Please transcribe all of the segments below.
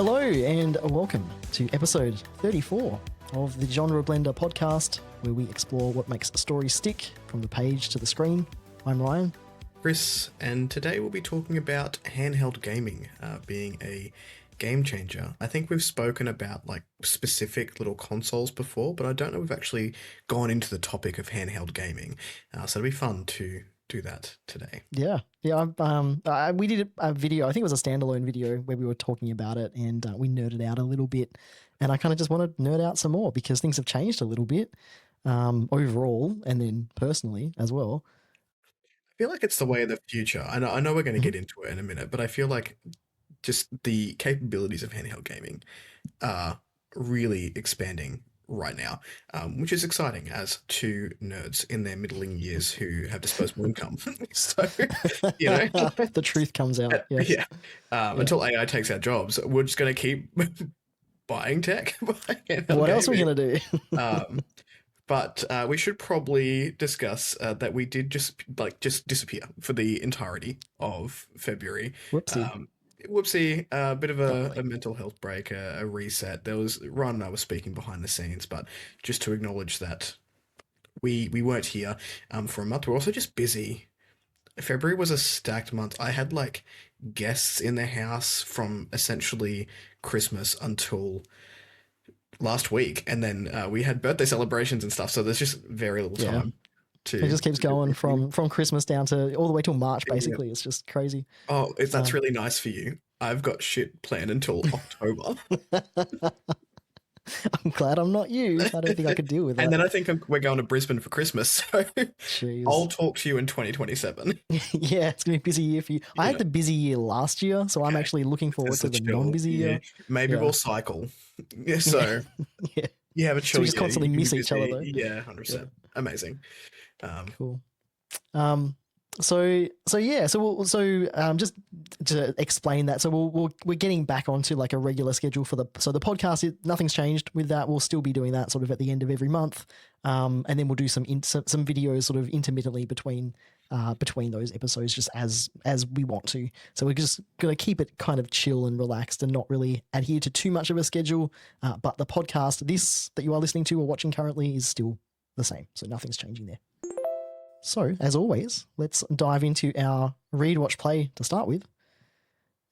Hello and welcome to episode 34 of the Genre Blender podcast, where we explore what makes a story stick from the page to the screen. I'm Ryan. Kris, and today we'll be talking about handheld gaming being a game changer. I think we've spoken about like specific little consoles before, but I don't know if we've actually gone into the topic of handheld gaming. So it'll be fun to do that today. Yeah. We did a video, I think it was a standalone video where we were talking about it, and we nerded out a little bit, and I kind of just want to nerd out some more because things have changed a little bit overall and then personally as well. I feel like it's the way of the future. I know we're going to get into it in a minute, but I feel like just the capabilities of handheld gaming are really expanding right now, which is exciting as two nerds in their middling years who have disposable income. So, The truth comes out. Yes. Yeah. Until AI takes our jobs, we're just going to keep buying tech. What else are we going to do? But we should probably discuss that we did just disappear for the entirety of February. Whoopsie. A bit of a mental health break, a reset. There was Ryan and I were speaking behind the scenes, but just to acknowledge that we weren't here for a month. We're also just busy. February was a stacked month. I had like guests in the house from essentially Christmas until last week, and then we had birthday celebrations and stuff, so there's just very little time. It just keeps going from Christmas down to all the way till March, basically. It's just crazy. Oh, that's really nice for you. I've got shit planned until October. I'm glad I'm not you. I don't think I could deal with that. And then I think we're going to Brisbane for Christmas, so Jeez. I'll talk to you in 2027. Yeah, it's going to be a busy year for you. I had the busy year last year, so I'm actually looking forward to the non-busy year. Maybe we'll cycle. Yeah, so you have a chill. So we just constantly miss each other, though. Yeah, 100%. Amazing. Cool. So just to explain that, so we're getting back onto like a regular schedule for the podcast. Nothing's changed with that. We'll still be doing that sort of at the end of every month, and then we'll do some videos sort of intermittently between those episodes, just as we want to. So we're just gonna keep it kind of chill and relaxed and not really adhere to too much of a schedule. But the podcast, this that you are listening to or watching currently, is still the same. So nothing's changing there. So, as always, let's dive into our read, watch, play to start with.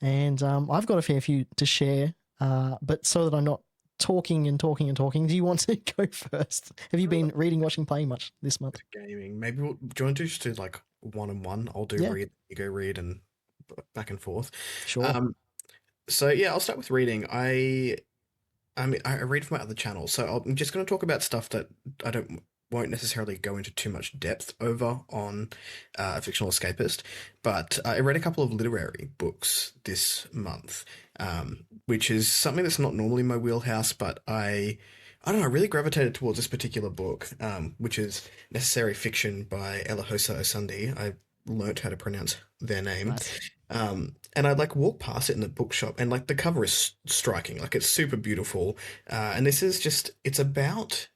And I've got a fair few to share, but so that I'm not talking, do you want to go first? Have you been reading, watching, playing much this month? Gaming. Maybe do you want to just do like one-on-one? I'll do read, you go read, and back and forth. Sure. So yeah, I'll start with reading. I read from my other channel, so I'm just going to talk about stuff that won't necessarily go into too much depth over on A Fictional Escapist, but I read a couple of literary books this month, which is something that's not normally my wheelhouse, but I don't know, I really gravitated towards this particular book, which is Necessary Fiction by Elohosa Osundi. I learnt how to pronounce their name. Nice. And I'd like walk past it in the bookshop, and like the cover is striking, like it's super beautiful. And this is it's about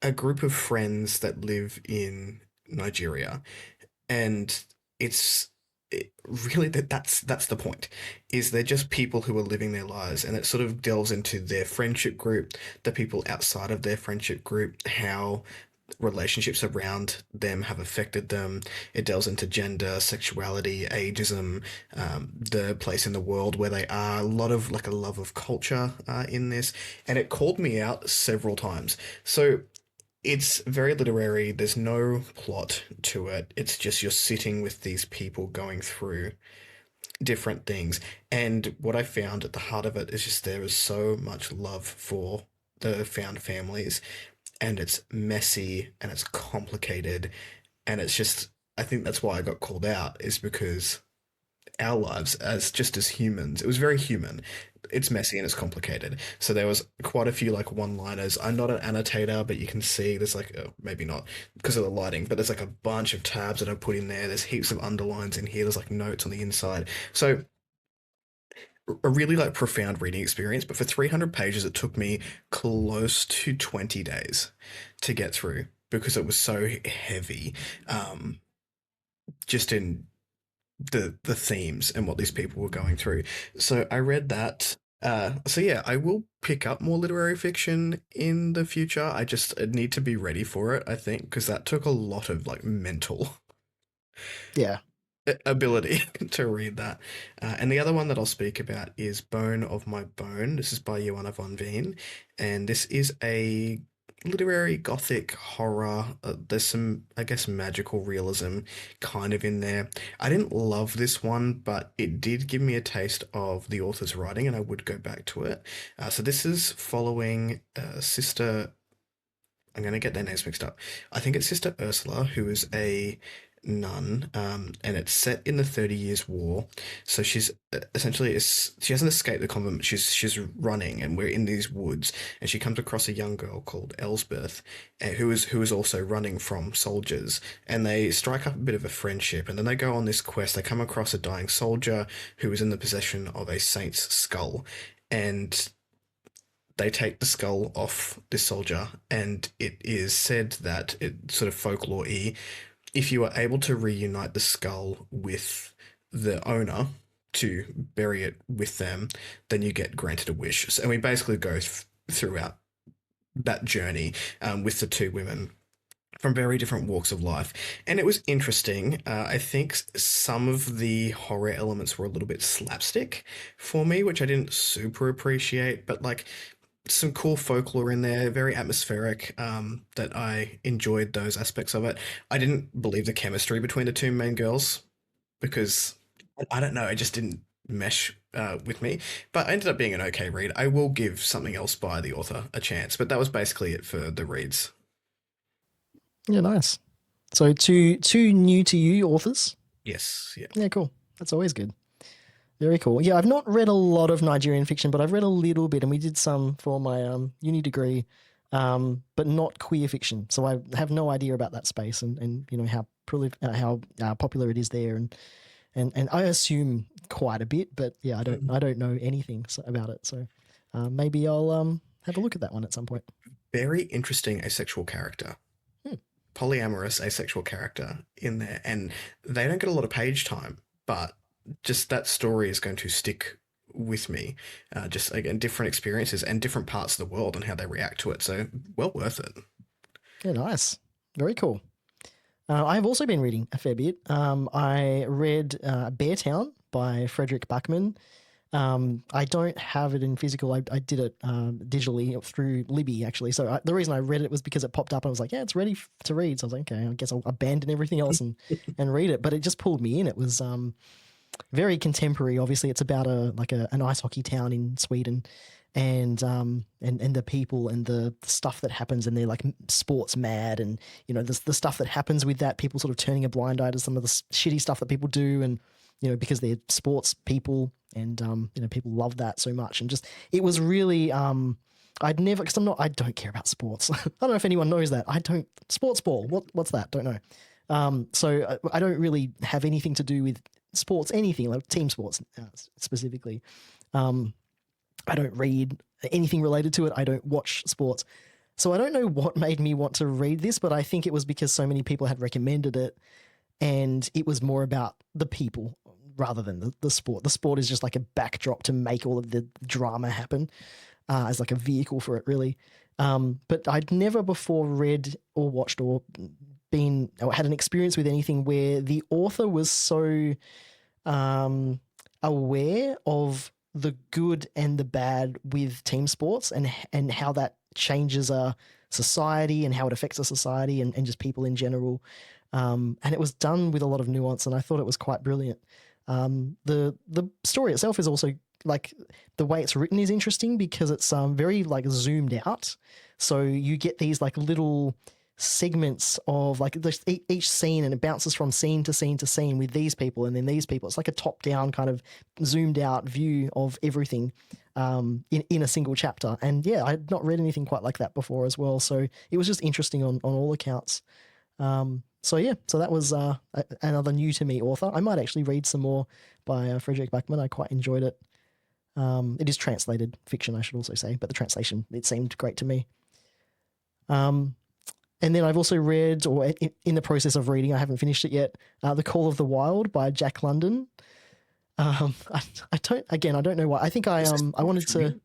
a group of friends that live in Nigeria, and that's the point, is they're just people who are living their lives, and it sort of delves into their friendship group, the people outside of their friendship group, how relationships around them have affected them. It delves into gender, sexuality, ageism, the place in the world where they are, a lot of like a love of culture in this, and it called me out several times. So it's very literary. There's no plot to it. It's just you're sitting with these people going through different things. And what I found at the heart of it is just there is so much love for the found families, and it's messy and it's complicated. And it's just, I think that's why I got called out, is because our lives as humans, it was very human. It's messy and it's complicated. So there was quite a few like one-liners. I'm not an annotator, but you can see there's like, maybe not because of the lighting, but there's like a bunch of tabs that I put in there. There's heaps of underlines in here. There's like notes on the inside. So a really like profound reading experience, but for 300 pages, it took me close to 20 days to get through because it was so heavy. Just in the themes and what these people were going through. So I read that. So yeah, I will pick up more literary fiction in the future. I just need to be ready for it, I think, because that took a lot of like mental Yeah. ability to read that. And the other one that I'll speak about is Bone of My Bone. This is by Joanna von Veen, and this is a literary gothic horror. There's some, I guess, magical realism kind of in there. I didn't love this one, but it did give me a taste of the author's writing, and I would go back to it. So this is following Sister. I'm going to get their names mixed up. I think it's Sister Ursula, who is a nun, and it's set in the 30 Years' War. So she's essentially she hasn't escaped the convent. But she's running, and we're in these woods, and she comes across a young girl called Elsbeth, who is also running from soldiers, and they strike up a bit of a friendship, and then they go on this quest. They come across a dying soldier who is in the possession of a saint's skull, and they take the skull off this soldier, and it is said that it sort of folklore-y. If you are able to reunite the skull with the owner to bury it with them, then you get granted a wish. So, and we basically go throughout that journey with the two women from very different walks of life. And it was interesting. I think some of the horror elements were a little bit slapstick for me, which I didn't super appreciate, but like some cool folklore in there, very atmospheric, that I enjoyed those aspects of it. I didn't believe the chemistry between the two main girls because I don't know, it just didn't mesh with me. But I ended up being an okay read. I will give something else by the author a chance, but that was basically it for the reads. Yeah, nice. So two new to you authors. Yes, yeah. Yeah, cool. That's always good. Very cool. Yeah, I've not read a lot of Nigerian fiction, but I've read a little bit, and we did some for my uni degree, but not queer fiction. So I have no idea about that space and you know how popular it is there, and I assume quite a bit, but yeah, I don't know anything about it. So maybe I'll have a look at that one at some point. Very interesting asexual character. Hmm. Polyamorous asexual character in there, and they don't get a lot of page time, but just that story is going to stick with me. Just again, different experiences and different parts of the world and how they react to it. So well worth it. Yeah, nice. Very cool. I've also been reading a fair bit. I read Beartown by Frederick Backman. I don't have it in physical. I did it digitally through Libby, actually. So the reason I read it was because it popped up and I was like, yeah, it's ready to read. So I was like, okay, I guess I'll abandon everything else and read it. But it just pulled me in. It was very contemporary. Obviously, it's about an ice hockey town in Sweden, and the people and the stuff that happens, and they're like sports mad, and you know the stuff that happens with that, people sort of turning a blind eye to some of the shitty stuff that people do, and you know because they're sports people, and you know people love that so much, and just it was really I'd never, because I don't care about sports. I don't know if anyone knows that. I don't sports ball. What's that? Don't know. So I don't really have anything to do with sports, anything like team sports specifically. I don't read anything related to it. I don't watch sports. So I don't know what made me want to read this, but I think it was because so many people had recommended it and it was more about the people rather than the sport. The sport is just like a backdrop to make all of the drama happen as like a vehicle for it, really. But I'd never before read or watched or been or had an experience with anything where the author was so aware of the good and the bad with team sports and how that changes a society and how it affects a society and just people in general. And it was done with a lot of nuance, and I thought it was quite brilliant. The story itself is also like the way it's written is interesting because it's very like zoomed out. So you get these like little segments of like each scene, and it bounces from scene to scene to scene with these people and then these people. It's like a top down kind of zoomed out view of everything in a single chapter. And yeah, I had not read anything quite like that before as well. So it was just interesting on all accounts. So yeah, so that was another new to me author. I might actually read some more by Frederick Backman. I quite enjoyed it. It is translated fiction, I should also say, but the translation, it seemed great to me. And then I've also read, or in the process of reading, I haven't finished it yet, The Call of the Wild by Jack London. I don't. Again, I don't know why. I think Is it I White wanted to. Fang?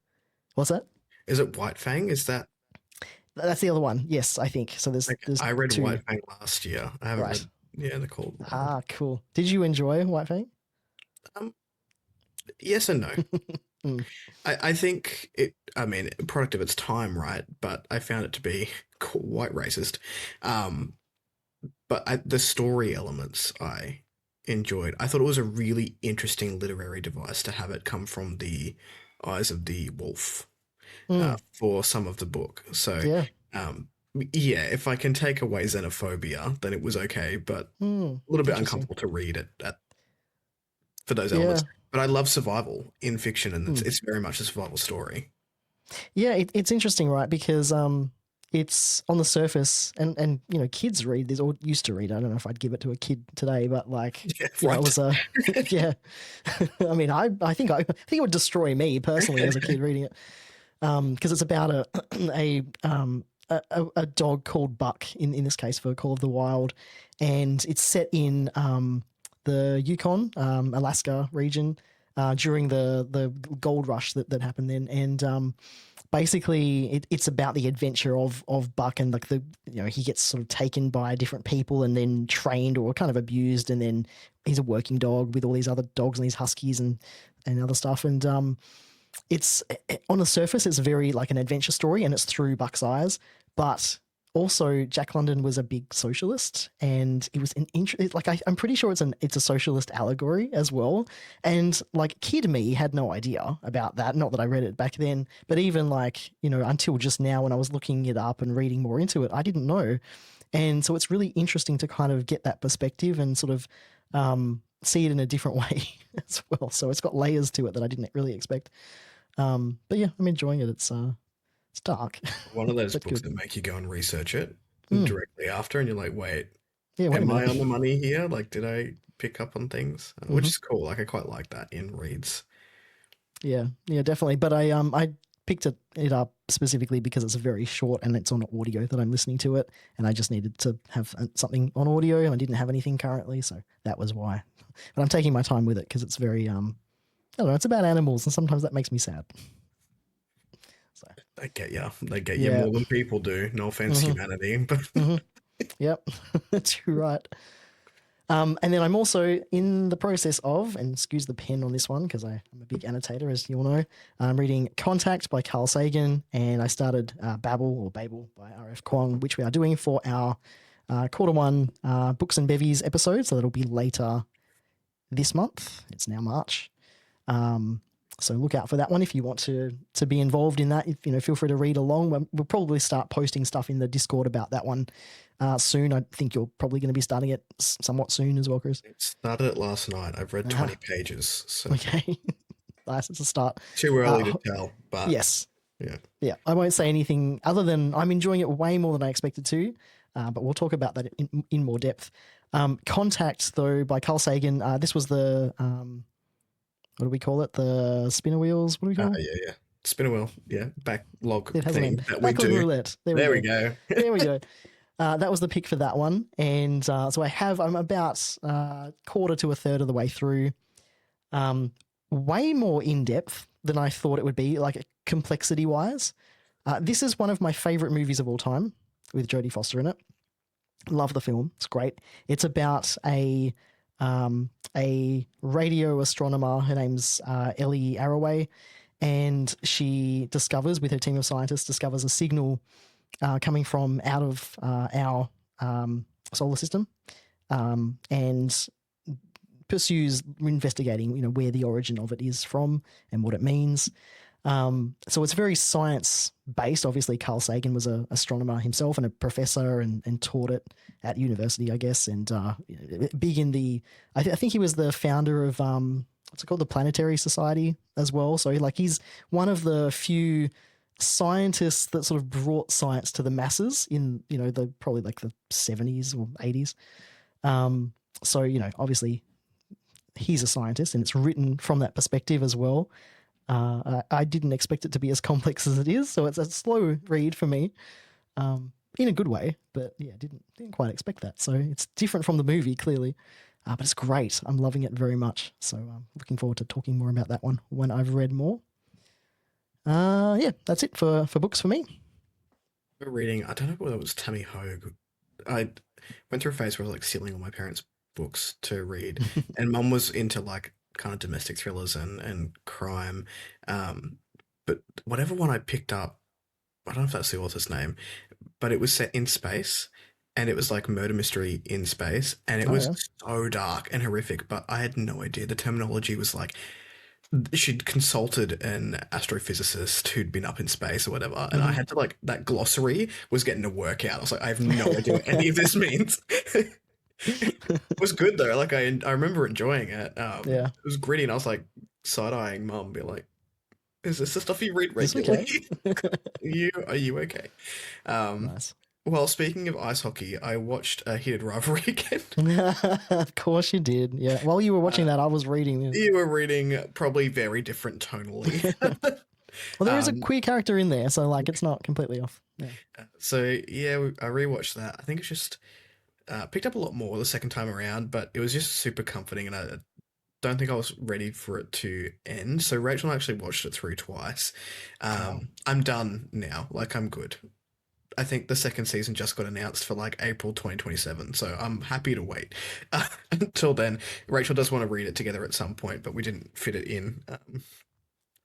What's that? Is it White Fang? Is that That's the other one. Yes, I think so. like There's I read two. White Fang last year. I haven't Right. read yeah the called Ah, cool. Did you enjoy White Fang? um yes and no. Mm, I think it I mean product of its time, right? But I found it to be quite racist. Um but the story elements I enjoyed. I thought it was a really interesting literary device to have it come from the eyes of the wolf mm, for some of the book. So, yeah. um, yeah, if I can take away xenophobia, then it was okay, but Mm, a little bit interesting. uncomfortable to read it for those elements. Yeah. But I love survival in fiction, and Mm. it's very much a survival story. Yeah, it's interesting, right? Because it's on the surface, and kids read this or used to read. I don't know if I'd give it to a kid today, but like, Yeah, it right. was a yeah. I mean, I think it would destroy me personally as a kid reading it, because it's about a dog called Buck in this case for Call of the Wild, and it's set in the Yukon, Alaska region. During the gold rush that happened then, and basically it's about the adventure of Buck, and like he gets sort of taken by different people and then trained or kind of abused, and then he's a working dog with all these other dogs and these huskies and other stuff, and it's on the surface it's very like an adventure story and it's through Buck's eyes, but also Jack London was a big socialist, and it was I'm pretty sure it's a socialist allegory as well, and like kid me had no idea about that, not that I read it back then, but even like until just now when I was looking it up and reading more into it I didn't know, and so it's really interesting to kind of get that perspective and sort of see it in a different way as well, so it's got layers to it that I didn't really expect. But yeah, I'm enjoying it. It's dark, One of those but books good. that make you go and research it Mm. directly after, and you're like, wait, Yeah, wait a am I minute. on the money here? Like, did I pick up on things? Which Hmm. is cool. Like, I quite like that in reads. Yeah, yeah, definitely. But I picked it up specifically because it's very short and it's on audio that I'm listening to it, and I just needed to have something on audio, and I didn't have anything currently, so that was why. But I'm taking my time with it because it's very I don't know. It's about animals, and sometimes that makes me sad. So They get you. They get you yeah. more than people do. No offense, Hmm. humanity, but Hmm. Yep, that's right. And then I'm also in the process of, and excuse the pen on this one because I'm a big annotator, as you all know. I'm reading Contact by Carl Sagan, and I started Babel by R.F. Kuang, which we are doing for our quarter one Books and Bevies episode. So that'll be later this month. It's now March. Um, so look out for that one if you want to be involved in that. If feel free to read along. We'll probably start posting stuff in the Discord about that one soon. I think you're probably going to be starting it somewhat soon as well, Chris. started it last night. I've read 20 Ah, pages, so okay, nice. It's a start. too early to Uh, tell, but yes, yeah. yeah. I won't say anything other than I'm enjoying it way more than I expected to. But we'll talk about that in more depth. Contact, though, by Carl Sagan. This was the what do we call it? The spinner wheels. What do we call it? Yeah, yeah. Spin a wheel. Yeah. Backlog It has a name. theme that we Backlog do. Roulette. There we There we go. go. There we go. That was the pick for that one. And so I'm about quarter to a third of the way through. Way more in depth than I thought it would be, like complexity wise. This is one of my favorite movies of all time with Jodie Foster in it. Love the film. It's great. It's about a radio astronomer. Her name's Ellie Arroway, and she discovers, with her team of scientists, discovers a signal coming from out of our solar system, and pursues investigating, where the origin of it is from and what it means. So it's very science based. Obviously, Carl Sagan was an astronomer himself and a professor, and taught it at university, I guess. And big in the, I think he was the founder of what's it called, the Planetary Society as well. So like he's one of the few scientists that sort of brought science to the masses in the probably like the 70s or 80s. So obviously he's a scientist, and it's written from that perspective as well. I didn't expect it to be as complex as it is, so it's a slow read for me, in a good way. But yeah, didn't quite expect that. So it's different from the movie, clearly. But it's great. I'm loving it very much. So I'm looking forward to talking more about that one when I've read more. Yeah, that's it for books for me. We're reading, I don't know whether it was Tammy Hogue. I went through a phase where I was like stealing all my parents' books to read, and mum was into like kind of domestic thrillers and crime. Um, but whatever one I picked up, I don't know if that's the author's name, but it was set in space and it was like murder mystery in space and it Oh was yeah. so dark and horrific, but I had no idea. The terminology was like she'd consulted an astrophysicist who'd been up in space or whatever, and I Hmm. had to like that glossary was getting to work out. I was like, I have no idea what any of this means. It was good though. Like I remember enjoying it. Yeah. It was gritty, and I was like side eyeing mum, be like, "Is this the stuff you read Is this regularly? okay? Are you okay?" Um, Nice. well, speaking of ice hockey, I watched a heated rivalry again. Of course you did. Yeah. While you were watching Uh, that, I was reading. you were reading probably very different tonally. Well, there is a um, queer character in there, so like it's not completely off. Yeah. so yeah, I rewatched that. I think it's just picked up a lot more the second time around, but it was just super comforting, and I don't think I was ready for it to end. So Rachel actually watched it through twice. Wow. I'm done now. Like I'm good. I think the second season just got announced for like April 2027, so I'm happy to wait. Until then, Rachel does want to read it together at some point, but we didn't fit it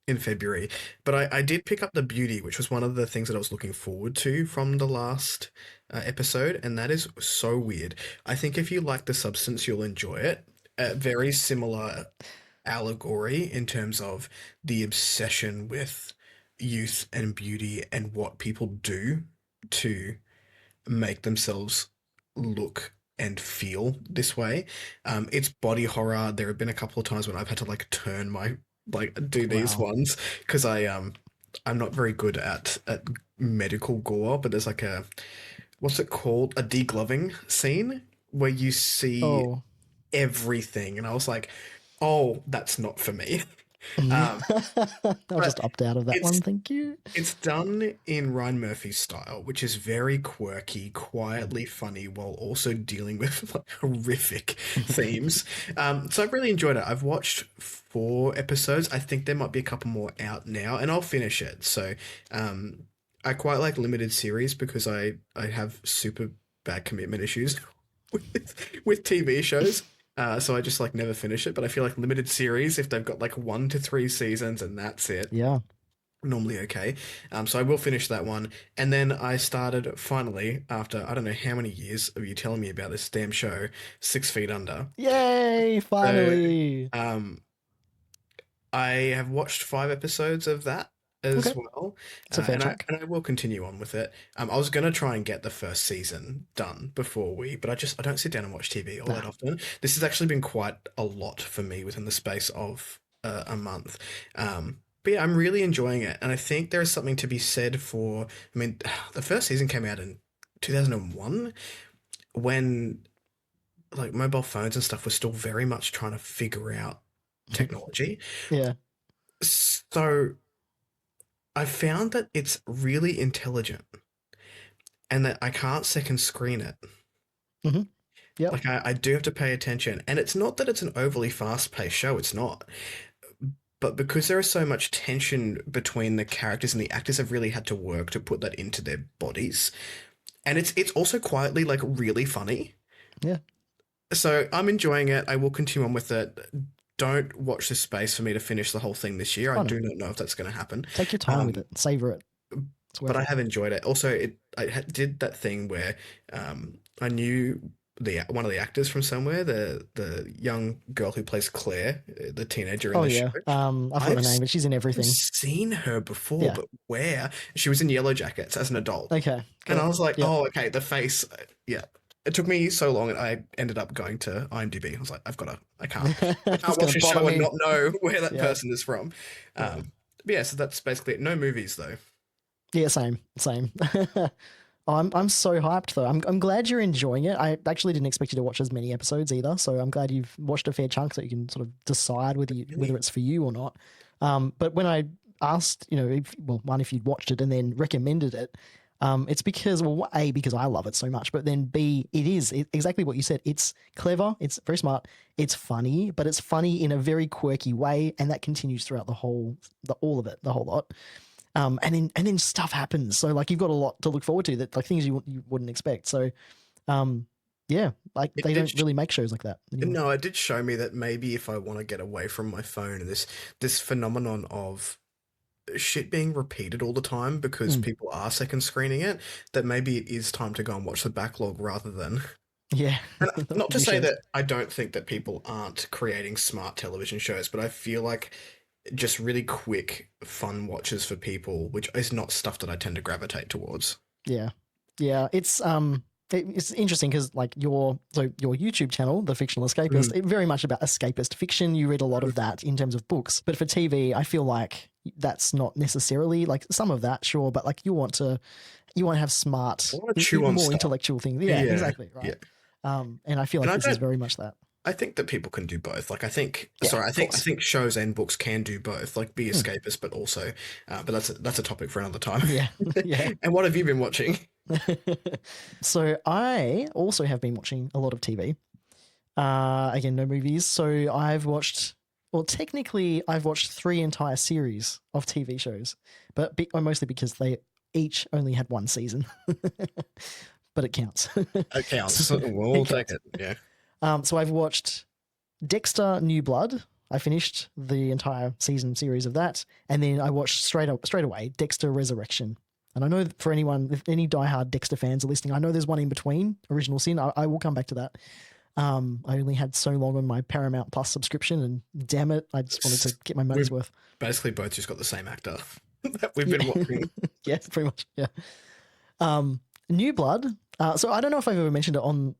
in February. But I did pick up The Beauty, which was one of the things that I was looking forward to from the last episode, and that is so weird. I think if you like The Substance, you'll enjoy it. Very similar allegory in terms of the obsession with youth and beauty and what people do to make themselves look and feel this way. It's body horror. There have been a couple of times when I've had to like turn my like do these Wow. ones because I'm not very good at medical gore, but there's like a what's it called? A degloving scene where you see Oh. everything, and I was like, oh, that's not for me. Um, I'll but just opt out of that it's one. Thank you. it's done in Ryan Murphy's style, which is very quirky, quietly funny, while also dealing with like, horrific themes. So I've really enjoyed it. I've watched 4 episodes. I think there might be a couple more out now, and I'll finish it. So I quite like limited series because I have super bad commitment issues with TV shows. So I just like never finish it, but I feel like limited series, if they've got like 1 to 3 seasons and that's it, Yeah. normally okay. So I will finish that one. And then I started finally, after I don't know how many years of you telling me about this damn show, 6 Feet Under. Yay! So Finally. um, I have watched 5 episodes of that as Okay. well, It's a fair and I chunk. and I will continue on with it. I was gonna try and get the first season done before but I don't sit down and watch TV all Nah. that often. This has actually been quite a lot for me within the space of a month. But yeah, I'm really enjoying it, and I think there is something to be said for. I mean, the first season came out in 2001 when like mobile phones and stuff were still very much trying to figure out technology. Yeah. So I found that it's really intelligent and that I can't second screen it. Hmm. Yep. Like I do have to pay attention. And it's not that it's an overly fast-paced show, it's not. But because there is so much tension between the characters and the actors have really had to work to put that into their bodies. And it's also quietly like really funny. Yeah. So I'm enjoying it. I will continue on with it. Don't watch this space for me to finish the whole thing this year. I Oh no. do not know if that's going to happen. Take your time with Um, it. Savor it. It's but worth I it. have enjoyed it. Also, did that thing where I knew the one of the actors from somewhere, the young girl who plays Claire, the teenager in Oh the show. yeah. I forgot I've her name, but she's in everything. seen her before, Yeah. but where? She was in Yellow Jackets as an adult, Okay. and I Cool. was like, Yep. oh, okay, the face, yeah. It took me so long, and I ended up going to IMDb. I was like, I It's can't watch gonna this bother show and me. not know where that Yeah. person is from. Yeah. But yeah, so that's basically it. No movies though. Yeah. Same. Same. I'm so hyped though. I'm glad you're enjoying it. I actually didn't expect you to watch as many episodes either, so I'm glad you've watched a fair chunk so you can sort of decide whether Really, it's for you or not. But when I asked, if you'd watched it and then recommended it, It's because, well, A, because I love it so much, but then B, exactly what you said. It's clever, it's very smart, it's funny, but it's funny in a very quirky way, and that continues throughout all of it, the whole lot. And then stuff happens, so like you've got a lot to look forward to, that like things you wouldn't expect. So, yeah, like It they did. don't really make shows like that anymore. No, it did show me that maybe if I want to get away from my phone and this phenomenon of shit being repeated all the time because Mm, people are second screening it, that maybe it is time to go and watch the backlog rather than. yeah, And not to new say shows. that I don't think that people aren't creating smart television shows, but I feel like just really quick, fun watches for people, which is not stuff that I tend to gravitate towards. Yeah, yeah. It's interesting because like your YouTube channel, The Fictional Mm. Escapist, it very much about escapist fiction. You read a lot of that in terms of books, but for TV, I feel like that's not necessarily like some of that, sure, but like you want to have I smart, want to chew on more stuff. intellectual things. Yeah, Yeah, exactly, yeah. right. And I feel And like I this is don't. very much that. I think that people can do both. Like I think, Yeah, sorry, of I course. think shows and books can do both. Like be Hmm. escapist, but also, but that's a topic for another time. Yeah, yeah. And what have you been watching? So I also have been watching a lot of TV. Again, no movies. So technically, I've watched three entire series of TV shows, but mostly because they each only had one season, but it counts. It counts. So, We'll it take counts. it. Yeah. So I've watched Dexter: New Blood. I finished the entire season series of that, and then I watched straight away Dexter Resurrection. And I know for anyone, if any diehard Dexter fans are listening, I know there's one in between Original Sin. I will come back to that. I only had so long on my Paramount Plus subscription, and damn it, I just wanted to get my money's We've worth. basically both just got the same actor that we've Yeah, been watching. yeah, pretty much. Yeah. New Blood. So I don't know if I've ever mentioned it on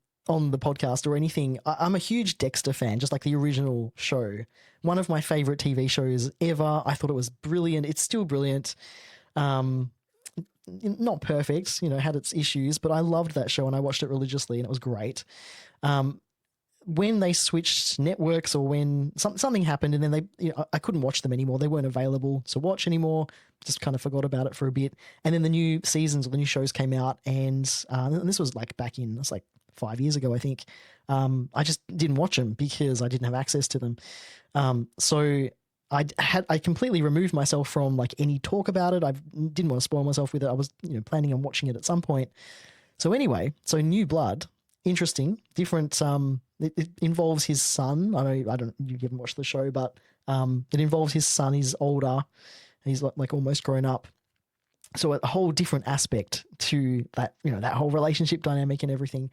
the podcast or anything. I'm a huge Dexter fan, just like the original show. One of my favorite TV shows ever. I thought it was brilliant. It's still brilliant. Um, not perfect, had its issues, but I loved that show and I watched it religiously and it was great. Um, when they switched networks or when something happened and then I couldn't watch them anymore. They weren't available to watch anymore. Just kind of forgot about it for a bit. And then the new seasons or the new shows came out and this was like it's like 5 years ago, I think. I just didn't watch them because I didn't have access to them. So I completely removed myself from like any talk about it. I didn't want to spoil myself with it. I was planning on watching it at some point. So anyway, New Blood, interesting, different. It involves his son. I don't. You haven't watched the show, but it involves his son. He's older, and he's like almost grown up. So a whole different aspect to that. That whole relationship dynamic and everything.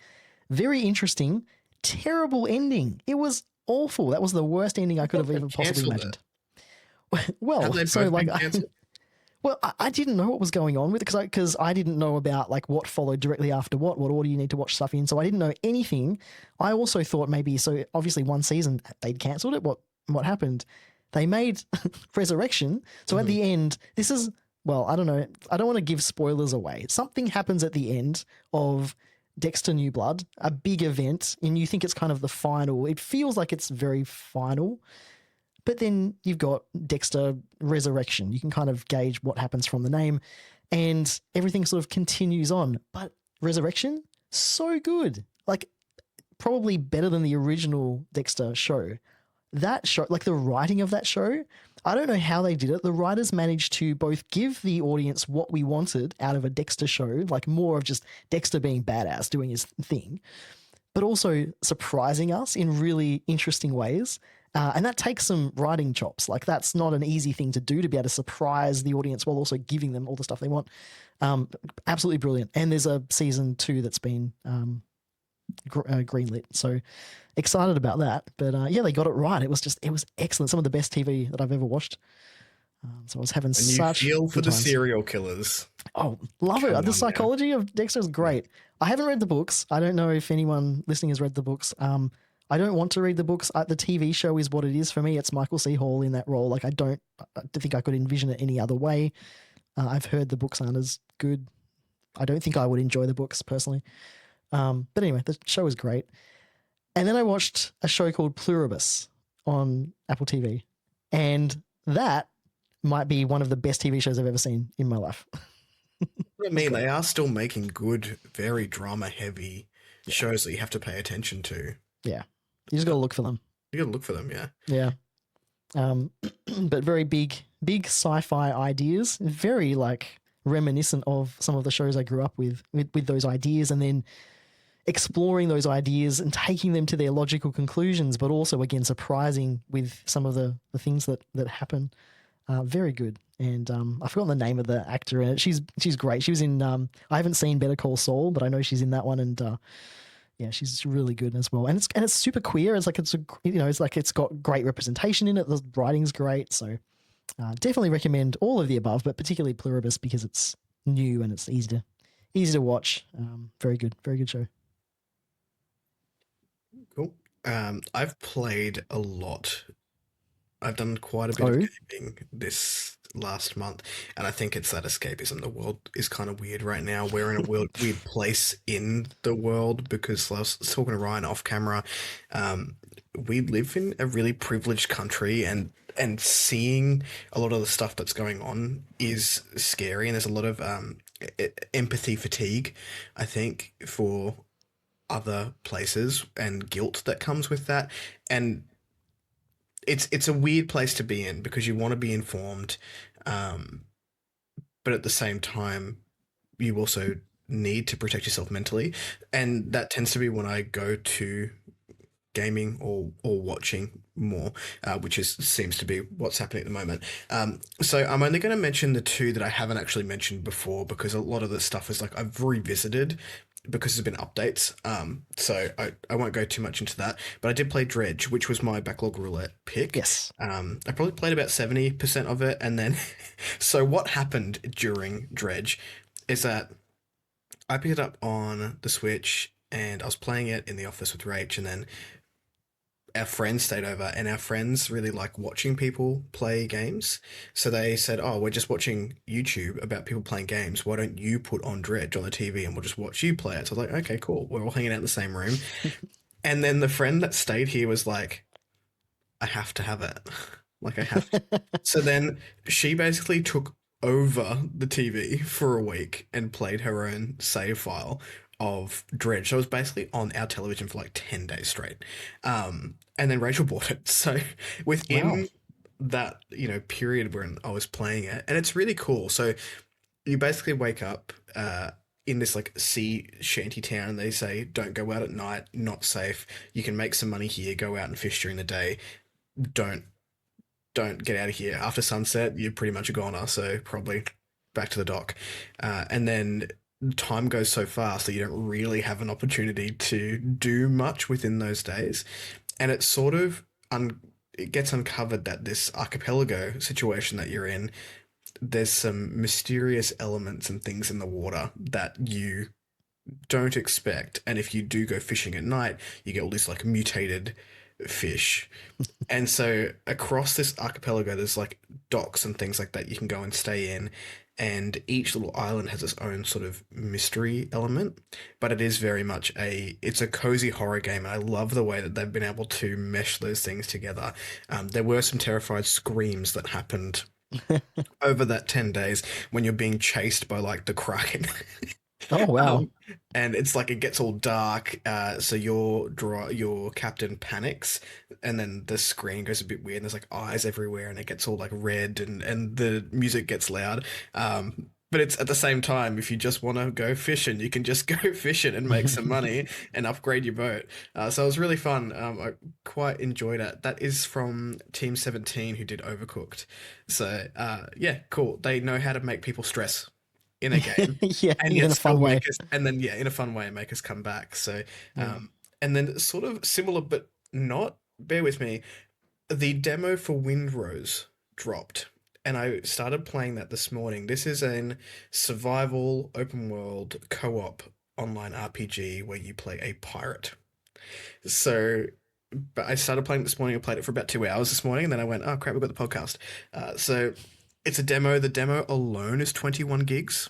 Very interesting. Terrible ending. It was awful. That was the worst ending I could have ever possibly Cancelled imagined. it. Well, Have they so both like been cancelled? well, I didn't know what was going on with it because I didn't know about like what followed directly after what order you need to watch stuff in. So I didn't know anything. I also thought maybe, so obviously one season they'd cancelled it. What happened? They made Resurrection. So at the end, well, I don't know. I don't want to give spoilers away. Something happens at the end of Dexter New Blood, a big event, and you think it's kind of the final. It feels like it's very final. But then you've got Dexter Resurrection. You can kind of gauge what happens from the name, and everything sort of continues on. But Resurrection, so good. Like, probably better than the original Dexter show. That show, like the writing of that show, I don't know how they did it. The writers managed to both give the audience what we wanted out of a Dexter show, like more of just Dexter being badass, doing his thing, but also surprising us in really interesting ways. And that takes some writing chops. Like that's not an easy thing to do, to be able to surprise the audience while also giving them all the stuff they want. Absolutely brilliant. And there's a season 2 that's been greenlit. So excited about that. But yeah, they got it right. It was excellent. Some of the best TV that I've ever watched. So I was having And you such feel for good the times. serial killers. Oh, love Come it. on The now. psychology of Dexter is great. I haven't read the books. I don't know if anyone listening has read the books. I don't want to read the books. The TV show is what it is for me. It's Michael C. Hall in that role. Like I don't think I could envision it any other way. I've heard the books aren't as good. I don't think I would enjoy the books personally. But anyway, the show is great. And then I watched a show called Pluribus on Apple TV. And that might be one of the best TV shows I've ever seen in my life. what I It's mean. great. They are still making good, very drama heavy Yeah, shows that you have to pay attention to. yeah. You just got to look for them. You gotta look for them, yeah. Yeah. Um, but very big sci-fi ideas. Very like reminiscent of some of the shows I grew up with those ideas, and then exploring those ideas and taking them to their logical conclusions, but also again surprising with some of the things that happen. Very good. And I've forgotten the name of the actor in it. She's great. She was in I haven't seen Better Call Saul, but I know she's in that one, and yeah, she's really good as well. And it's super queer. It's like it's like it's got great representation in it. The writing's great. So definitely recommend all of the above, but particularly Pluribus because it's new and it's easy to watch. Very good show. Cool. I've played a lot. I've done quite a bit of Oh, gaming this last month, and I think it's that escapism. The world is kind of weird right now. We're in a weird place in the world because I was talking to Ryan off camera. We live in a really privileged country, and seeing a lot of the stuff that's going on is scary, and there's a lot of empathy fatigue, I think, for other places and guilt that comes with that. And it's a weird place to be in because you want to be informed, um, but at the same time, you also need to protect yourself mentally, and that tends to be when I go to gaming or watching more, which is seems to be what's happening at the moment. So I'm only going to mention the two that I haven't actually mentioned before because a lot of the stuff is like I've revisited because there's been updates. So I won't go too much into that, but I did play Dredge, which was my backlog roulette pick. yes. I probably played about 70% of it, and then so what happened during Dredge is that I picked it up on the Switch and I was playing it in the office with Rach, and then our friends stayed over, and our friends really like watching people play games. So they said, "Oh, we're just watching YouTube about people playing games. Why don't you put on Dredge on the TV and we'll just watch you play it?" So I was like, "Okay, cool. We're all hanging out in the same room." And then the friend that stayed here was like, "I have to have it. Like, I have to." So then she basically took over the TV for a week and played her own save file of Dredge. So it was basically on our television for like 10 days straight. And then Rachel bought it. So Wow. within that, period when I was playing it, and it's really cool. So you basically wake up in this like sea shanty town, and they say, don't go out at night, not safe. You can make some money here, go out and fish during the day. Don't don't get out of here after sunset. You're pretty much a goner, so probably back to the dock. And then time goes so fast that you don't really have an opportunity to do much within those days. And it's sort of it gets uncovered that this archipelago situation that you're in, there's some mysterious elements and things in the water that you don't expect. And if you do go fishing at night, you get all these like mutated fish. And so across this archipelago, there's like docks and things like that you can go and stay in. And each little island has its own sort of mystery element, but it is very much it's a cozy horror game. And I love the way that they've been able to mesh those things together. There were some terrified screams that happened over that 10 days when you're being chased by like the Kraken. Oh wow. Um, and it's like it gets all dark, so your captain panics, and then the screen goes a bit weird, and there's like eyes everywhere, and it gets all like red, and the music gets loud. But it's at the same time, if you just want to go fishing, you can just go fishing and make some money and upgrade your boat. So it was really fun. I quite enjoyed it. That is from Team 17 who did Overcooked. So yeah, cool. They know how to make people stress in a game Yeah, and in yet a fun still way. make us, and then yeah, in a fun way, make us come back. So, Yeah. and then sort of similar but not. Bear with me. The demo for Windrose dropped, and I started playing that this morning. This is an survival open world co-op online RPG where you play a pirate. So. But I started playing it this morning. I played it for about 2 hours this morning, and then I went, "Oh crap, we've got the podcast." So it's a demo. The demo alone is 21 gigs.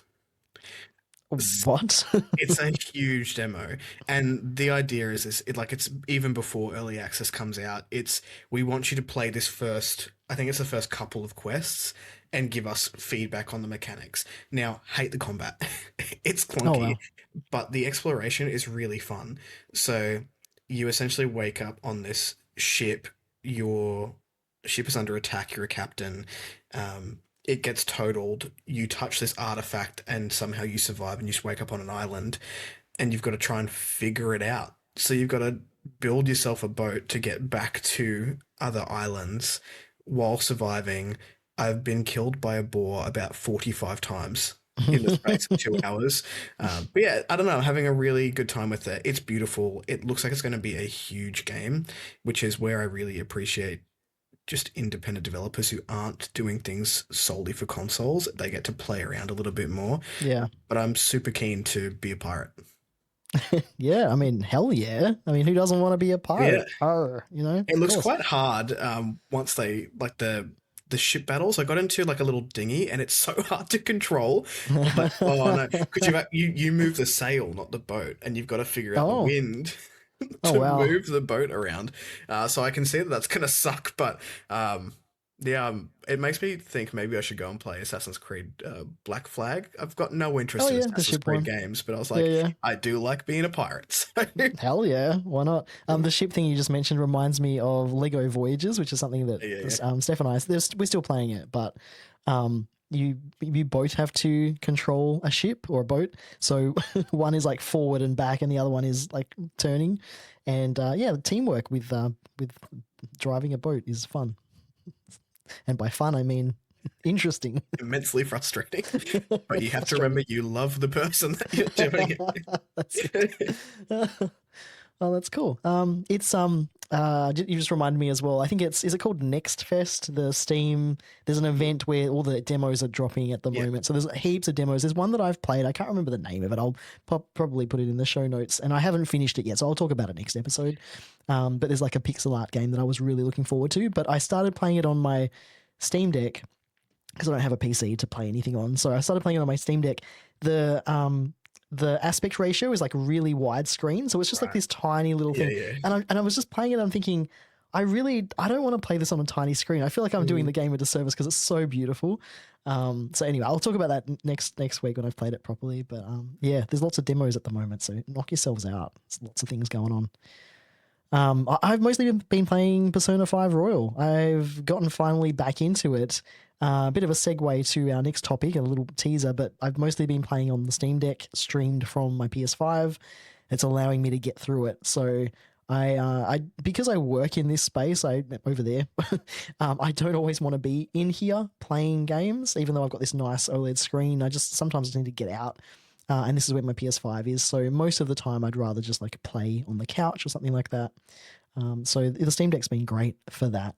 What? It's a huge demo, and the idea is this: it's even before early access comes out. It's we want you to play this first. I think it's the first couple of quests, and give us feedback on the mechanics. Now, hate the combat; it's Oh clunky, well. but the exploration is really fun. So you essentially wake up on this ship. Your ship is under attack. You're a captain. It gets totaled. You touch this artifact, and somehow you survive, and you just wake up on an island, and you've got to try and figure it out. So you've got to build yourself a boat to get back to other islands while surviving. I've been killed by a boar about 45 times in the space of 2 hours. But yeah, I don't know. I'm having a really good time with it. It's beautiful. It looks like it's going to be a huge game, which is where I really appreciate just independent developers who aren't doing things solely for consoles. They get to play around a little bit more. Yeah. But I'm super keen to be a pirate. Yeah. I mean, hell yeah. I mean, who doesn't want to be a Yeah, pirate? Arr, it of looks course. quite hard once they like the ship battles. I got into like a little dinghy, and it's so hard to control. But oh no, because you move the sail, not the boat, and you've got to figure out the Oh. wind Oh to wow. move the boat around. So I can see that that's gonna suck, but yeah, it makes me think maybe I should go and play Assassin's Creed Black Flag. I've got no Oh interest in yeah, the Assassin's ship Creed one. games, but I was Yeah, like, yeah. I do like being a pirate. So Hell yeah, why not? The ship thing you just mentioned reminds me of Lego Voyages, which is something that yeah, yeah. Steph and I we're still playing it, but you both have to control a ship or a boat. So one is like forward and back, and the other one is like turning. And yeah, the teamwork with driving a boat is fun, and by fun I mean interesting. Immensely frustrating. But Very you have to frustrating. remember you love the person that you're doing That's it. it. Oh, that's cool. It's you just reminded me as well. I think is it called Next Fest? The Steam. There's an event where all the demos are dropping at the Yeah. moment. So there's heaps of demos. There's one that I've played. I can't remember the name of it. I'll probably put it in the show notes. And I haven't finished it yet, so I'll talk about it next episode. But there's like a pixel art game that I was really looking forward to. But I started playing it on my Steam Deck because I don't have a PC to play anything on. So I started playing it on my Steam Deck. The aspect ratio is like really widescreen, so it's just like Right. this tiny little Yeah, thing. yeah. And I was just playing it. I'm thinking, I don't want to play this on a tiny screen. I feel like I'm doing Mm. the game a disservice because it's so beautiful. So anyway, I'll talk about that next week when I've played it properly. But yeah, there's lots of demos at the moment, so knock yourselves out. There's lots of things going on. I've mostly been playing Persona 5 Royal. I've gotten finally back into it. A bit of a segue to our next topic, a little teaser, but I've mostly been playing on the Steam Deck, streamed from my PS5. It's allowing me to get through it. So I because I work in this space, I over there. I don't always want to be in here playing games, even though I've got this nice OLED screen. I just sometimes need to get out. And this is where my PS5 is. So most of the time, I'd rather just like play on the couch or something like that. So the Steam Deck's been great for that.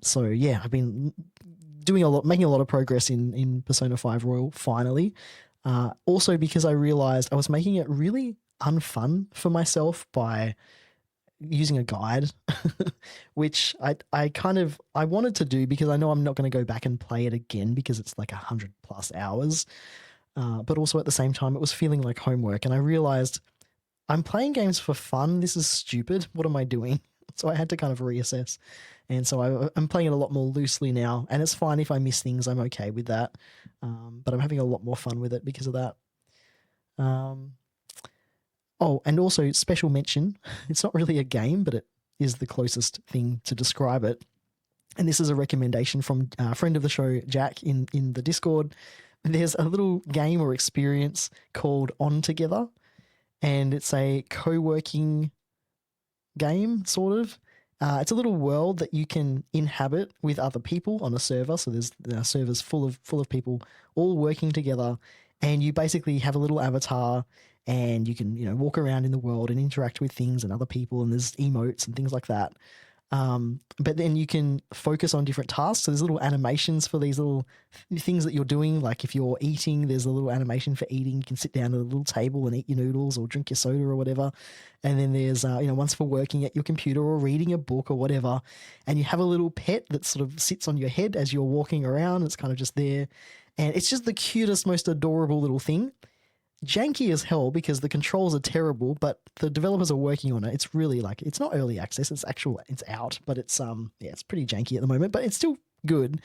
So yeah, I've been making a lot of progress in Persona 5 Royal finally. Also because I realized I was making it really unfun for myself by using a guide, which I wanted to do because I know I'm not going to go back and play it again because it's like 100+ hours. But also at the same time, it was feeling like homework, and I realized I'm playing games for fun. This is stupid. What am I doing? So I had to kind of reassess. And so I'm playing it a lot more loosely now. And it's fine if I miss things. I'm okay with that. But I'm having a lot more fun with it because of that. Um, oh, and also special mention. It's not really a game, but it is the closest thing to describe it. And this is a recommendation from a friend of the show, Jack, in the Discord. There's a little game or experience called On Together. And it's a co-working game, sort of. It's a little world that you can inhabit with other people on a server. So there's servers full of people all working together, and you basically have a little avatar, and you can walk around in the world and interact with things and other people, and there's emotes and things like that. But then you can focus on different tasks. So there's little animations for these little things that you're doing. Like if you're eating, there's a little animation for eating. You can sit down at a little table and eat your noodles or drink your soda or whatever. And then there's, ones for working at your computer or reading a book or whatever. And you have a little pet that sort of sits on your head as you're walking around. It's kind of just there. And it's just the cutest, most adorable little thing. janky as hell because the controls are terrible, but the developers are working on it. It's really like, it's not early access, it's out, but it's yeah, it's pretty janky at the moment, but it's still good.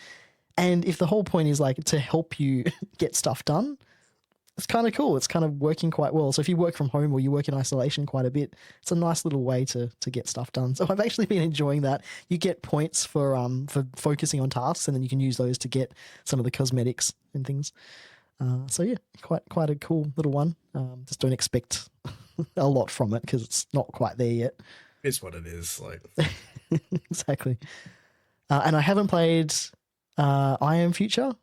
And if the whole point is like to help you get stuff done, it's kind of cool. It's kind of working quite well. So if you work from home or you work in isolation quite a bit, it's a nice little way to get stuff done. So I've actually been enjoying that. You get points for focusing on tasks, and then you can use those to get some of the cosmetics and things. So yeah, quite a cool little one. Just don't expect a lot from it because it's not quite there yet. It's what it is. Like exactly. And I haven't played I Am Future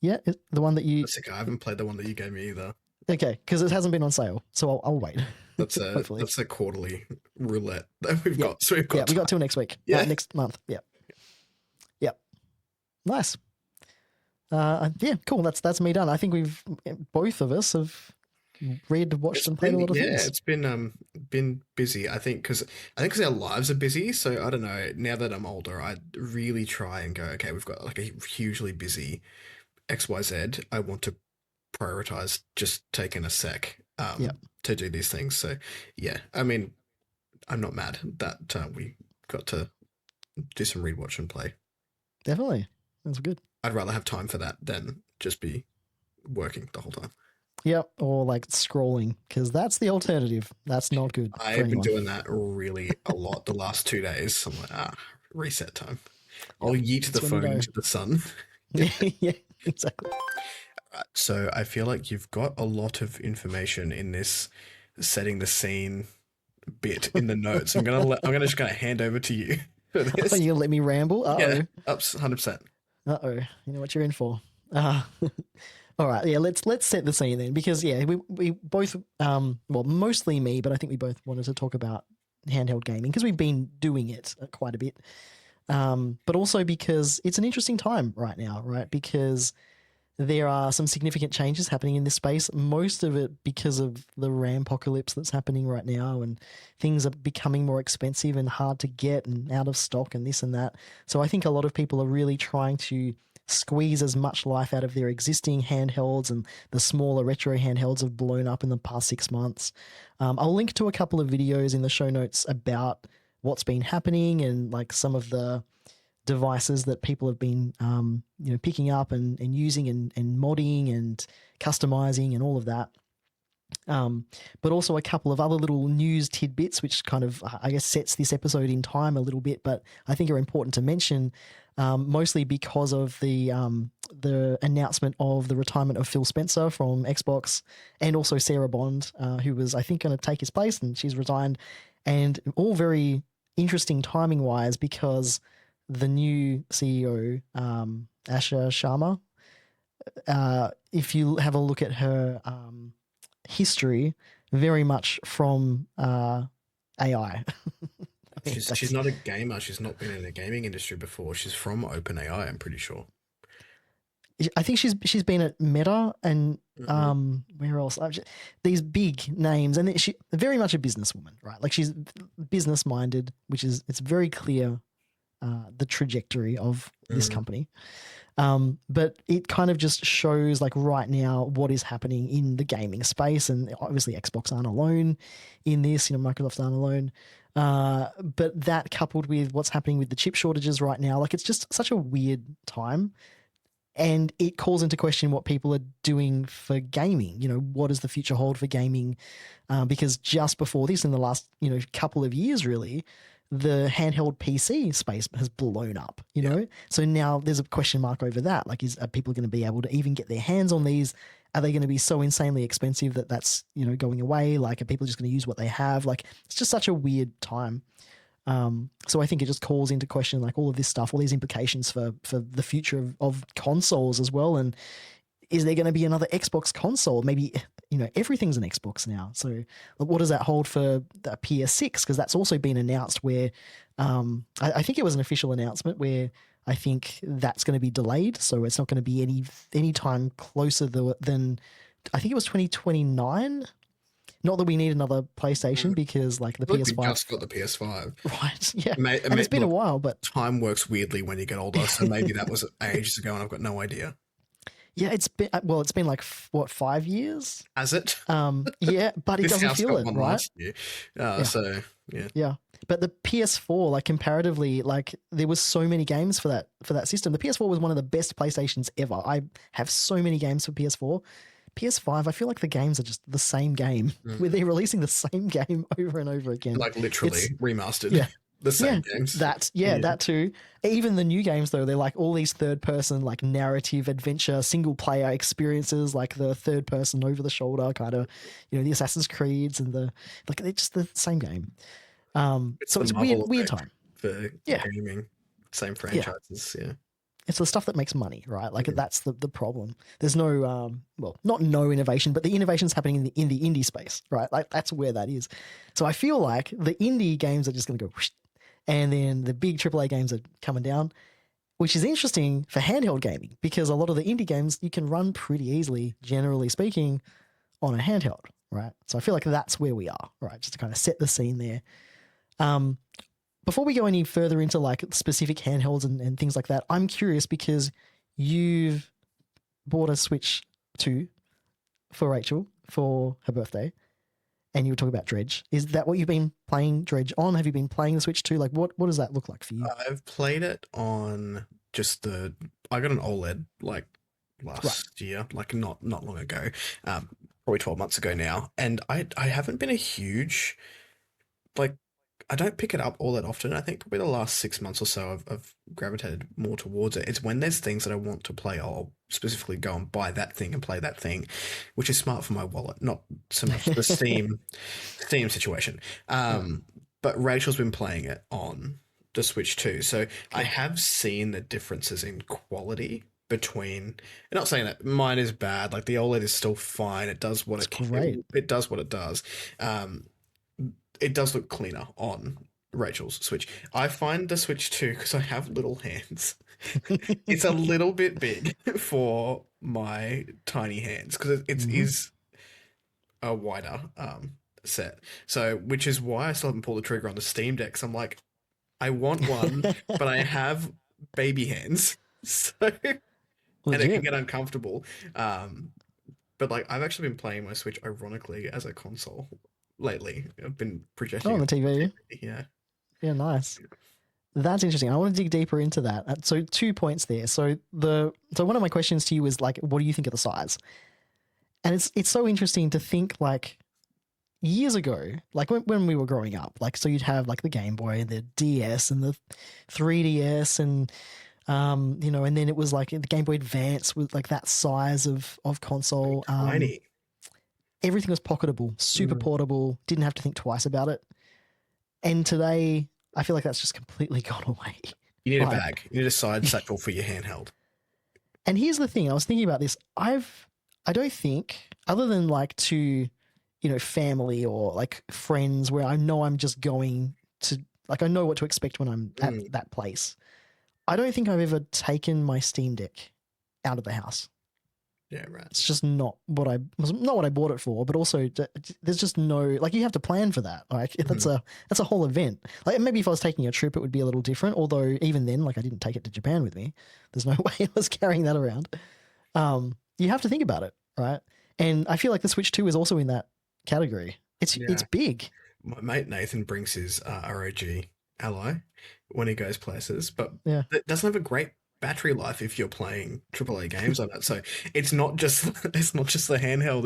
yet. The one that you. that's okay. I haven't played the one that you gave me either. Okay, because it hasn't been on sale, so I'll wait. That's a quarterly roulette that we've got. So we got till next week. Yeah, next month. Yeah. Nice. Yeah, cool. That's me done. I think both of us have read, watched, and played a lot of things. Yeah, it's been busy. I think because our lives are busy. So I don't know. Now that I'm older, I really try and go. Okay, we've got like a hugely busy XYZ. I want to prioritize just taking a sec to do these things. So yeah, I mean, I'm not mad that we got to do some read, watch, and play. Definitely, that's good. I'd rather have time for that than just be working the whole time. Yep, or like scrolling, because that's the alternative. That's not good. I've been doing that really a lot the last 2 days. I'm like, reset time. I'll yeet the phone into the sun. Yeah, exactly. So I feel like you've got a lot of information in this setting the scene bit in the notes. I'm just gonna hand over to you for this. Oh, you're gonna let me ramble? Uh-oh. Yeah, 100%. Uh-oh. You know what you're in for. All right, yeah, let's set the scene then, because yeah, we both well, mostly me, but I think we both wanted to talk about handheld gaming because we've been doing it quite a bit. But also because it's an interesting time right now, right? Because there are some significant changes happening in this space, most of it because of the RAM apocalypse that's happening right now, and things are becoming more expensive and hard to get and out of stock and this and that. So I think a lot of people are really trying to squeeze as much life out of their existing handhelds, and the smaller retro handhelds have blown up in the past 6 months. I'll link to a couple of videos in the show notes about what's been happening and like some of the devices that people have been picking up and using and modding and customizing and all of that. But also a couple of other little news tidbits, which kind of, I guess, sets this episode in time a little bit, but I think are important to mention, mostly because of the announcement of the retirement of Phil Spencer from Xbox, and also Sarah Bond, who was, I think, going to take his place, and she's resigned, and all very interesting timing-wise, because the new CEO, Asha Sharma, if you have a look at her history, very much from AI. She's not a gamer. She's not been in the gaming industry before. She's from OpenAI, I'm pretty sure. I think she's been at Meta and where else? These big names, and she's very much a businesswoman, right? Like she's business minded, it's very clear the trajectory of this company. But it kind of just shows like right now what is happening in the gaming space, and obviously Xbox aren't alone in this, Microsoft aren't alone. But that coupled with what's happening with the chip shortages right now, like it's just such a weird time. And it calls into question what people are doing for gaming. What does the future hold for gaming? Because just before this, in the last, couple of years, really, the handheld PC space has blown up, So now there's a question mark over that. Like, are people going to be able to even get their hands on these? Are they going to be so insanely expensive that that's, going away? Like, are people just going to use what they have? Like, it's just such a weird time. So I think it just calls into question like all of this stuff, all these implications for the future of consoles as well. And is there going to be another Xbox console? Maybe, everything's an Xbox now. So what does that hold for the PS6? Because that's also been announced where I think it was an official announcement where I think that's going to be delayed. So it's not going to be any time closer than I think it was 2029. Not that we need another PlayStation because like the PS5. We just got the PS5. Right, yeah. And it's been a while, but... Time works weirdly when you get older, so maybe that was ages ago and I've got no idea. Yeah, it's been like what, 5 years? Has it? Yeah, but it This doesn't house feel got it, one right? last year. Yeah. So yeah. Yeah. But the PS4, like comparatively, like there was so many games for that system. The PS4 was one of the best PlayStations ever. I have so many games for PS4. PS5, I feel like the games are just the same game. Where they're releasing the same game over and over again. Like literally It's remastered. yeah. The Yeah, same games. that too. Even the new games though, they're like all these third person like narrative adventure single player experiences, like the third person over the shoulder kind of, the Assassin's Creeds and the like they're just the same game. It's So the it's a Marvel weird effect time. for Yeah, gaming. Same yeah. franchises. Yeah. It's the stuff that makes money, right? Like Mm. that's the problem. There's no well, not no innovation, but the innovation's happening in the indie space, right? Like that's where that is. So I feel like the indie games are just going to go whoosh, and then the big AAA games are coming down, which is interesting for handheld gaming because a lot of the indie games you can run pretty easily, generally speaking, on a handheld, right? So I feel like that's where we are, right? Just to kind of set the scene there. Um, Before we go any further into like specific handhelds and things like that, I'm curious because you've bought a Switch 2 for Rachel for her birthday, and you were talking about Dredge. Is that what you've been playing Dredge on? Have you been playing the Switch 2? Like, what does that look like for you? I've played it on just I got an OLED like Right. last year, like not long ago, probably 12 months ago now, and I haven't been a huge like I don't pick it up all that often. I think probably the last 6 months or so I've gravitated more towards it. It's when there's things that I want to play, I'll specifically go and buy that thing and play that thing, which is smart for my wallet, not so much the Steam situation. Yeah. But Rachel's been playing it on the Switch too. So I Good. have seen the differences in quality between. I'm not saying that mine is bad. Like the OLED is still fine. It does what It's it, great. it does what it does. Um, it does look cleaner on Rachel's Switch. I find the Switch too because I have little hands. It's a little bit big for my tiny hands because it Hmm. is a wider set. So, which is why I still haven't pulled the trigger on the Steam Deck. 'Cause I'm like, I want one, but I have baby hands, so and it can Legit. get uncomfortable. Um, but like, I've actually been playing my Switch ironically as a console lately. I've been Oh, projecting on it the on TV. the TV. Yeah. Yeah, nice. That's interesting. I want to dig deeper into that. So 2 points there. So one of my questions to you is like, what do you think of the size? And it's so interesting to think like years ago, like when we were growing up, like so you'd have like the Game Boy and the DS and the 3DS and and then it was like the Game Boy Advance with like that size of console. Tiny. Everything was pocketable, super Mm. portable, didn't have to think twice about it. And today, I feel like that's just completely gone away. You need a Right. bag. You need a side satchel for your handheld. And here's the thing, I was thinking about this. I don't think, other than like to, family or like friends where I know I'm just going to like I know what to expect when I'm at Mm. that place. I don't think I've ever taken my Steam Deck out of the house. Yeah, right. It's just not what I bought it for, but also there's just no like you have to plan for that. Like that's a whole event. Like maybe if I was taking a trip, it would be a little different. Although even then, like I didn't take it to Japan with me. There's no way I was carrying that around. You have to think about it, right? And I feel like the Switch 2 is also in that category. It's Yeah. big. My mate Nathan brings his ROG Ally when he goes places, but Yeah. it doesn't have a great battery life if you're playing AAA games on it. So it's not just it's not just the handheld.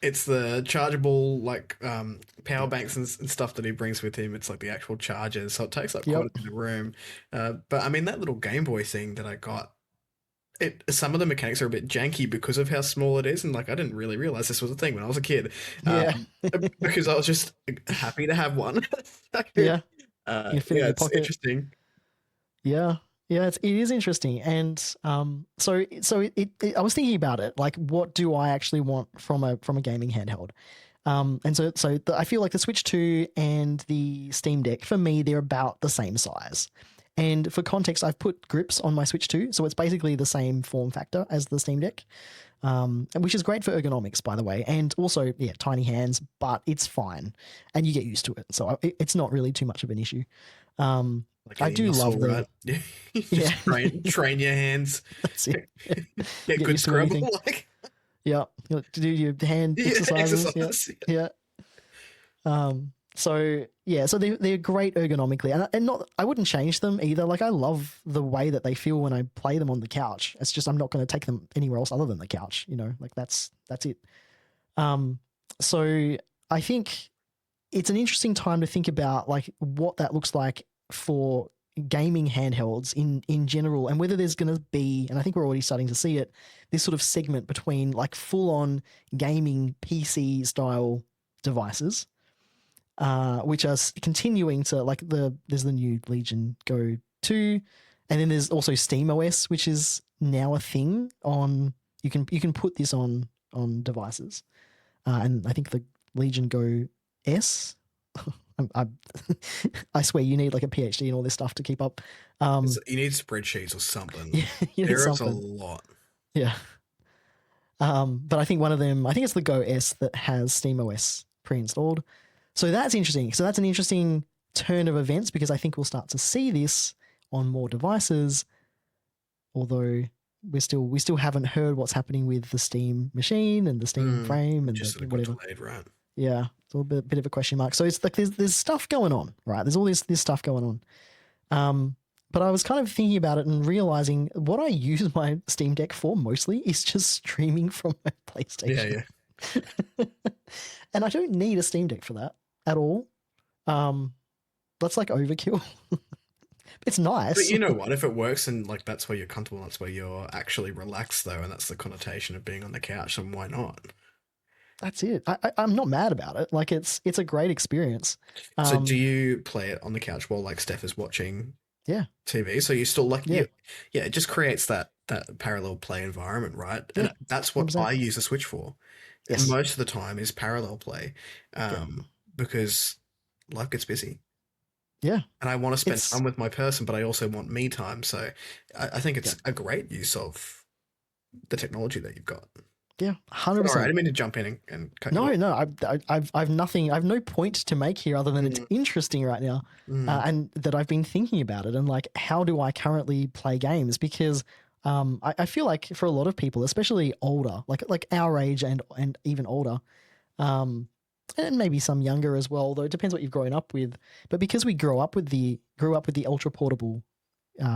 It's the chargeable like power banks and stuff that he brings with him. It's like the actual chargers, so it takes up quite Yep. a bit of room. But I mean that little Game Boy thing that I got. Some of the mechanics are a bit janky because of how small it is, and like I didn't really realize this was a thing when I was a kid, Yeah. because I was just happy to have one. So, Yeah. You can fit it in yeah, your it's pocket. interesting. Yeah, yeah, it is interesting, and I was thinking about it, like, what do I actually want from a gaming handheld? I feel like the Switch 2 and the Steam Deck for me they're about the same size. And for context, I've put grips on my Switch 2, so it's basically the same form factor as the Steam Deck, which is great for ergonomics, by the way, and also yeah, tiny hands, but it's fine, and you get used to it, so it's not really too much of an issue. like I any do muscle, love right? the You yeah. just train your hands, That's it. get Get good used to scrabble, anything. like Yeah, you know, to do your hand yeah, exercises. Yeah, exercise. yeah. So yeah, so they're great ergonomically, and not I wouldn't change them either. Like I love the way that they feel when I play them on the couch. It's just I'm not going to take them anywhere else other than the couch. You know, like that's it. Um, so I think it's an interesting time to think about like what that looks like for gaming handhelds in general, and whether there's going to be, and I think we're already starting to see it, this sort of segment between like full on gaming PC style devices, which are continuing to like there's the new Legion Go 2, and then there's also Steam OS, which is now a thing on you can put this on devices, and I think the Legion Go S. I, I swear you need like a PhD and all this stuff to keep up. You need spreadsheets or something. Yeah, you need There is a something. lot. Yeah. But I think one of them, I think it's the Go S that has SteamOS pre-installed. So that's interesting. So that's an interesting turn of events because I think we'll start to see this on more devices. Although we still haven't heard what's happening with the Steam machine and the Steam frame and Just the sort of got whatever. delayed, right? Yeah, it's a bit of a question mark. So it's like there's stuff going on, right? There's all this stuff going on. But I was kind of thinking about it and realizing what I use my Steam Deck for mostly is just streaming from my PlayStation. Yeah. And I don't need a Steam Deck for that at all. That's like overkill. It's But nice. you know what? If it works and like that's where you're comfortable, that's where you're actually relaxed, though, and that's the connotation of being on the couch. Then why not? That's it. I'm not mad about it. Like it's a great experience. So do you play it on the couch while like Steph is watching Yeah, TV? So you still like yeah, yeah, it just creates that parallel play environment, right? yeah, And that's what 100%. I use the Switch for. And Yes. most of the time is parallel play, Yeah, because life gets busy. yeah. And I want to spend It's time with my person, but I also want me time. So I think yeah, it's a great use of the technology that you've got. yeah, hundred But all right, I percent. didn't mean to jump in and cut you No, off. no, I've nothing. I've no point to make here other than it's Mm, interesting right now, mm, and that I've been thinking about it and like how do I currently play games because I feel like for a lot of people, especially older, like our age and even older, um, and maybe some younger as well, though it depends what you've grown up with. But because we grew up with the ultra portable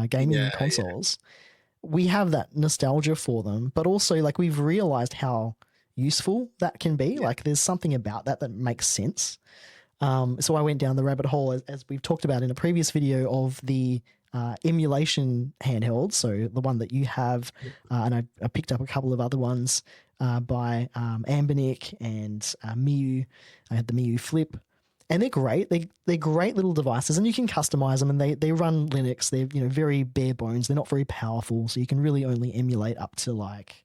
gaming yeah, yeah, consoles, we have that nostalgia for them, but also like we've realized how useful that can be. yeah. Like there's something about that makes sense. So I went down the rabbit hole as we've talked about in a previous video of the emulation handheld. So the one that you have, and I picked up a couple of other ones by Ambinic and Miu. I had the Miu Flip, and they're great. They're great little devices, and you can customize them. And they run Linux. They're very bare bones. They're not very powerful, so you can really only emulate up to like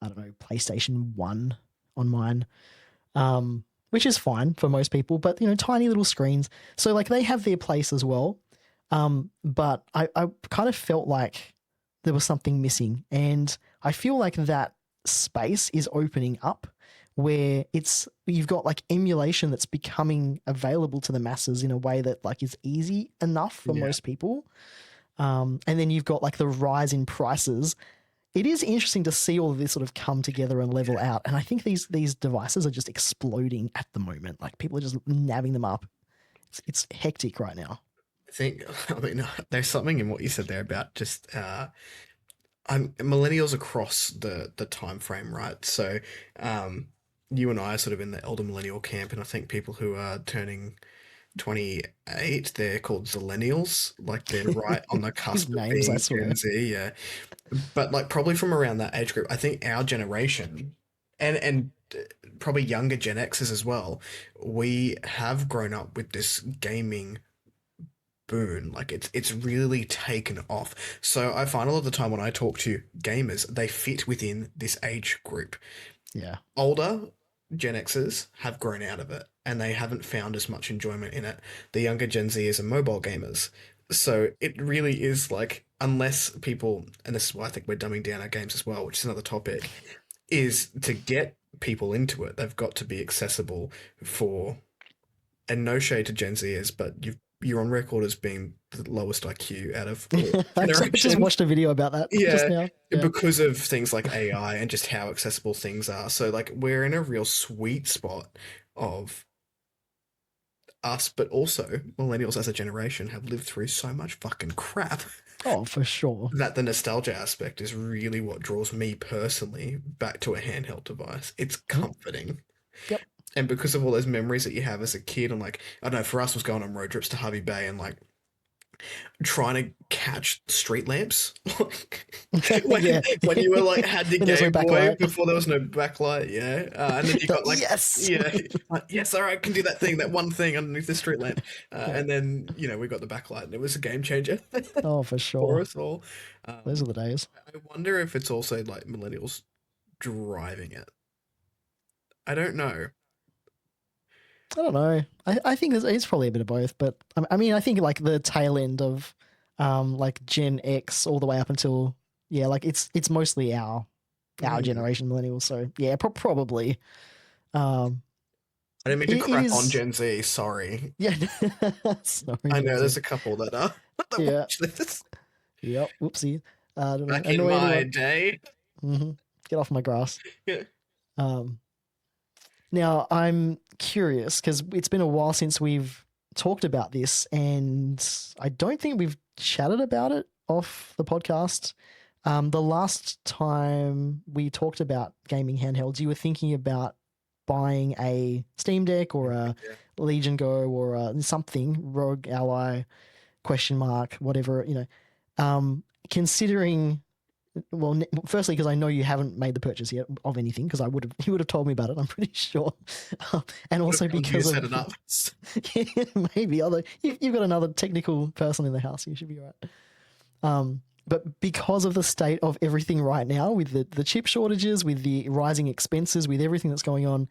I don't know PlayStation 1 on mine, which is fine for most people. But tiny little screens, so like they have their place as well. But I kind of felt like there was something missing, and I feel like that space is opening up where you've got like emulation that's becoming available to the masses in a way that like is easy enough for Yeah. most people. And then you've got like the rise in prices. It is interesting to see all of this sort of come together and level out. And I think these devices are just exploding at the moment. Like people are just nabbing them up. It's hectic right now. I think, I mean, there's something in what you said there about just I'm millennials across the time frame, right? So, you and I are sort of in the elder millennial camp, and I think people who are turning 28, they're called zillennials, like they're right on the These cusp of names, I being Gen swear. Z, yeah. But like probably from around that age group, I think our generation and probably younger Gen Xers as well, we have grown up with this gaming boon. Like it's really taken off. So I find a lot of the time when I talk to gamers, they fit within this age group. Yeah. Older Gen Xers have grown out of it and they haven't found as much enjoyment in it. The younger Gen Zers are mobile gamers. So it really is like, unless people, and this is why I think we're dumbing down our games as well, which is another topic, is to get people into it, they've got to be accessible for, and no shade to Gen Zers, but you're on record as being the lowest IQ out of all I just generations. watched a video about that just Yeah, now. Yeah. because of things like AI and just how accessible things are. So like we're in a real sweet spot of us, but also millennials as a generation have lived through so much fucking crap Oh, for sure. that the nostalgia aspect is really what draws me personally back to a handheld device. It's Mhm. comforting. Yep. And because of all those memories that you have as a kid, and like, I don't know, for us was going on road trips to Harvey Bay and like trying to catch street lamps. Like Yeah. when you were like had the When there's no Game Boy backlight. before there was no backlight, yeah. And then you got like Yes. yeah, like, yes, all right, I can do that thing, that one thing underneath the street lamp. Yeah. And then we got the backlight, and it was a game changer Oh, for for sure. us all. Those are the days. I wonder if it's also like millennials driving it. I don't know. I don't know. I think it's probably a bit of both, but I mean, I think like the tail end of like Gen X all the way up until yeah, like it's mostly our Hmm. generation millennials. So yeah, probably. Um, I didn't mean to it crap on is Gen Z. Sorry. yeah. Sorry, I Gen know Z. there's a couple that that Yeah. watch this. Yep. Whoopsie. I don't know. Back in Annoy my anyone? day. Get off my grass. Yeah. Um, Now, I'm curious because it's been a while since we've talked about this, and I don't think we've chatted about it off the podcast. The last time we talked about gaming handhelds, you were thinking about buying a Steam Deck or a Yeah. Legion Go or something, Rogue Ally, question mark, whatever, considering well, firstly, because I know you haven't made the purchase yet of anything, because you would have told me about it. I'm pretty sure, and Would have also told you to because set of it up. maybe although you've got another technical person in the house, you should be all right. But because of the state of everything right now, with the chip shortages, with the rising expenses, with everything that's going on,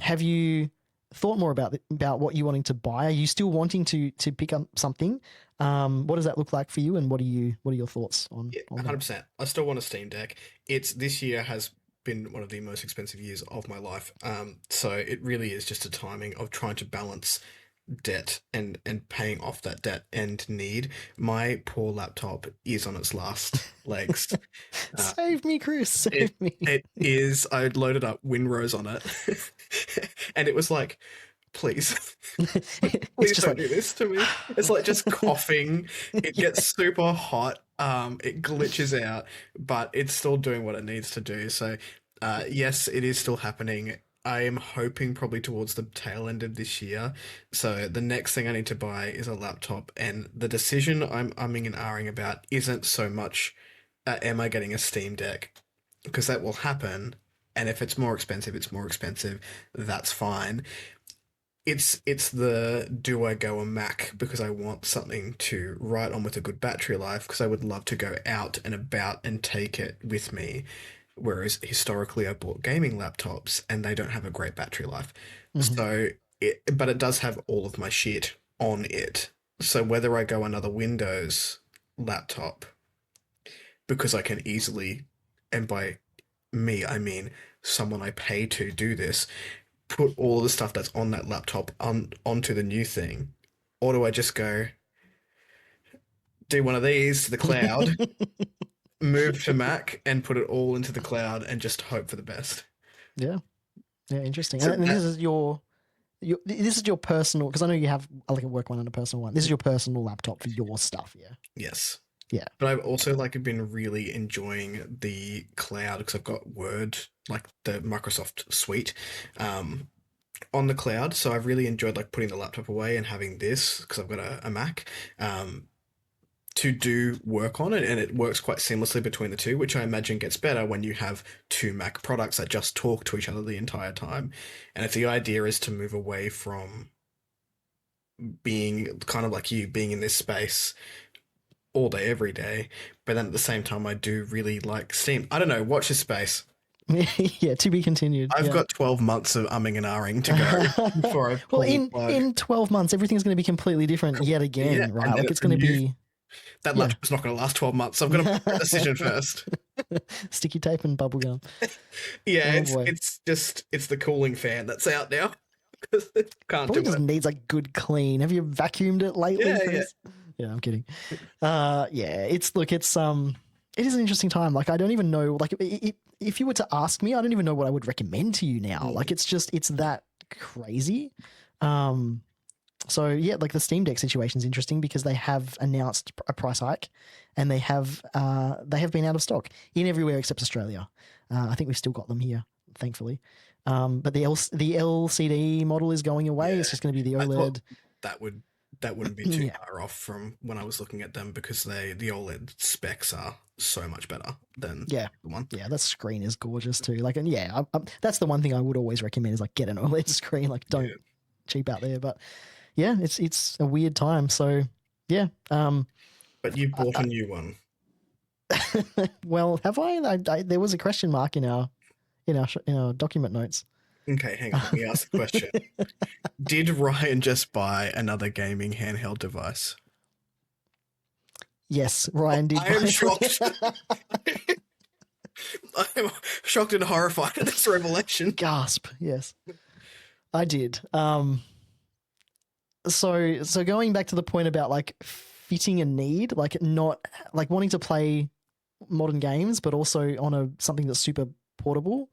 have you thought more about what you're wanting to buy? Are you still wanting to pick up something? What does that look like for you, and what are your thoughts Yeah, on that? 100%. I still want a Steam Deck. It's this year has been one of the most expensive years of my life. So it really is just a timing of trying to balance debt and paying off that debt and need. My poor laptop is on its last legs. Uh, Save me, Chris. it Save me. it is. I loaded up WinRose on it, and it was like, please. It's Please just don't like do this to me. It's like just coughing. It gets super hot. It glitches out, but it's still doing what it needs to do. So, yes, it is still happening. I am hoping probably towards the tail end of this year. So the next thing I need to buy is a laptop, and the decision I'm umming and ahhing about isn't so much, am I getting a Steam Deck? Because that will happen, and if it's more expensive, it's more expensive. That's fine. It's the do I go a Mac because I want something to write on with a good battery life because I would love to go out and about and take it with me. Whereas historically I bought gaming laptops and they don't have a great battery life. mhm. So but it does have all of my shit on it. So whether I go another Windows laptop because I can easily, and by me I mean someone I pay to do this, put all the stuff that's on that laptop onto the new thing, or do I just go do one of these to the cloud, move to Mac, and put it all into the cloud and just hope for the best? Yeah, yeah, interesting. So And that this is your personal, because I know you have like a work one and a personal one. This is your personal laptop for your stuff. Yeah, yes, yeah. but I've also like been really enjoying the cloud because I've got Word, like the Microsoft suite, um, on the cloud. So I've really enjoyed like putting the laptop away and having this because I've got a Mac. To do work on it, and it works quite seamlessly between the two, which I imagine gets better when you have two Mac products that just talk to each other the entire time. And if the idea is to move away from being kind of like you, being in this space all day, every day, but then at the same time, I do really like Steam. I don't know, watch this space. Yeah, to be continued. I've Yeah. got 12 months of umming and ahhing to go before I Well, pull the in plug. 12 months, everything's going to be completely different yet Yeah, again, and right? then Like it's it's a going to new. be That yeah, laptop's not going to last 12 months, so I've got to make that decision first. sticky tape and bubble gum. Yeah, Oh it's boy. it's just it's the cooling fan that's out now. Can't Probably do just it. needs a good clean. Have you vacuumed it lately, Yeah, yeah. Chris? Yeah, I'm kidding. Yeah, it is an interesting time. Like, I don't even know. Like, if you were to ask me, I don't even know what I would recommend to you now. Like, Mm. it's that crazy. Um, so yeah, like the Steam Deck situation is interesting because they have announced a price hike, and they have been out of stock in everywhere except Australia. I think we've still got them here, thankfully. But the LCD model is going away. Yeah. It's just going to be the I thought OLED. that would that wouldn't be too Yeah, far off from when I was looking at them because the OLED specs are so much better than yeah, the one. yeah. That screen is gorgeous too. Like, and yeah, that's the one thing I would always recommend is like get an OLED screen. Like, don't Yeah. cheap out there. But yeah, it's a weird time. So yeah. But you bought I, a new one. well, have there was a question mark in our document notes. Okay, hang on. Let me ask the question. Did Ryan just buy another gaming handheld device? Yes, Ryan did. I am buy shocked. I am shocked and horrified at this revelation. Gasp! Yes, I did. So going back to the point about like fitting a need, like not like wanting to play modern games, but also on something that's super portable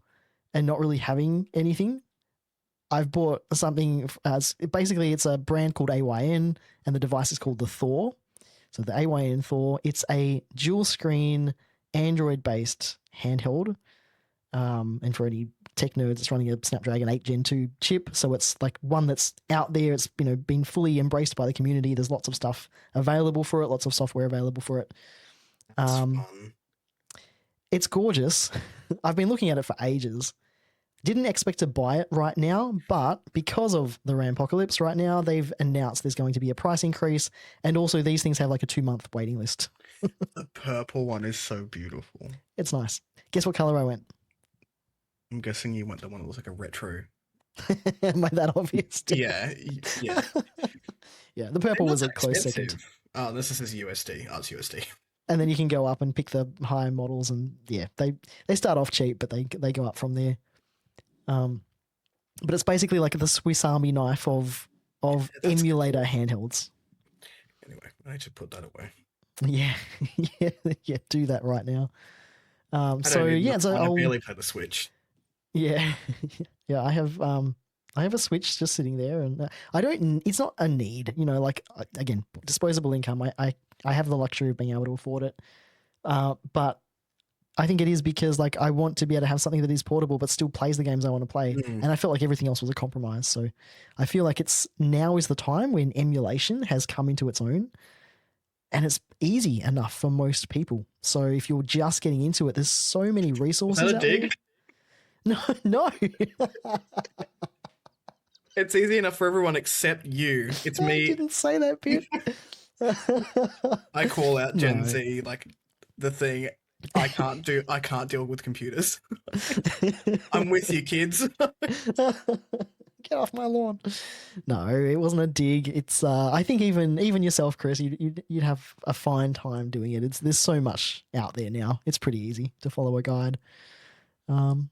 and not really having anything. I've bought something as basically it's a brand called AYN and the device is called the Thor. So the AYN Thor, it's a dual screen Android based handheld. And for any tech nerds, it's running a Snapdragon 8 Gen 2 chip. So it's like one that's out there. It's been fully embraced by the community. There's lots of stuff available for it, lots of software available for it. That's fun. It's gorgeous. I've been looking at it for ages. Didn't expect to buy it right now, but because of the Rampocalypse right now, they've announced there's going to be a price increase. And also these things have like a 2-month waiting list. The purple one is so beautiful. It's nice. Guess what color I went? I'm guessing you went the one that looks like a retro. Am I that obvious? Yeah, yeah. Yeah, the purple was a close expensive. second. Oh, this is USD. Oh, it's USD. And then you can go up and pick the higher models, and yeah, they start off cheap, but they go up from there. But it's basically like the Swiss Army knife of emulator handhelds. Anyway, I need to put that away. Yeah, yeah, do that right now. I barely play the Switch. Yeah, yeah. I have a Switch just sitting there, and I don't. It's not a need, Like again, disposable income. I have the luxury of being able to afford it, but I think it is because like I want to be able to have something that is portable but still plays the games I want to play, and I felt like everything else was a compromise. So I feel like now is the time when emulation has come into its own, and it's easy enough for most people. So if you're just getting into it, there's so many resources. Is that a dig? There. No. It's easy enough for everyone except you. It's me. I didn't say that bit. I call out Gen Z like the thing. I can't deal with computers. I'm with you, kids. Get off my lawn. No, it wasn't a dig. It's I think even yourself, Chris, you'd have a fine time doing it. There's so much out there now. It's pretty easy to follow a guide.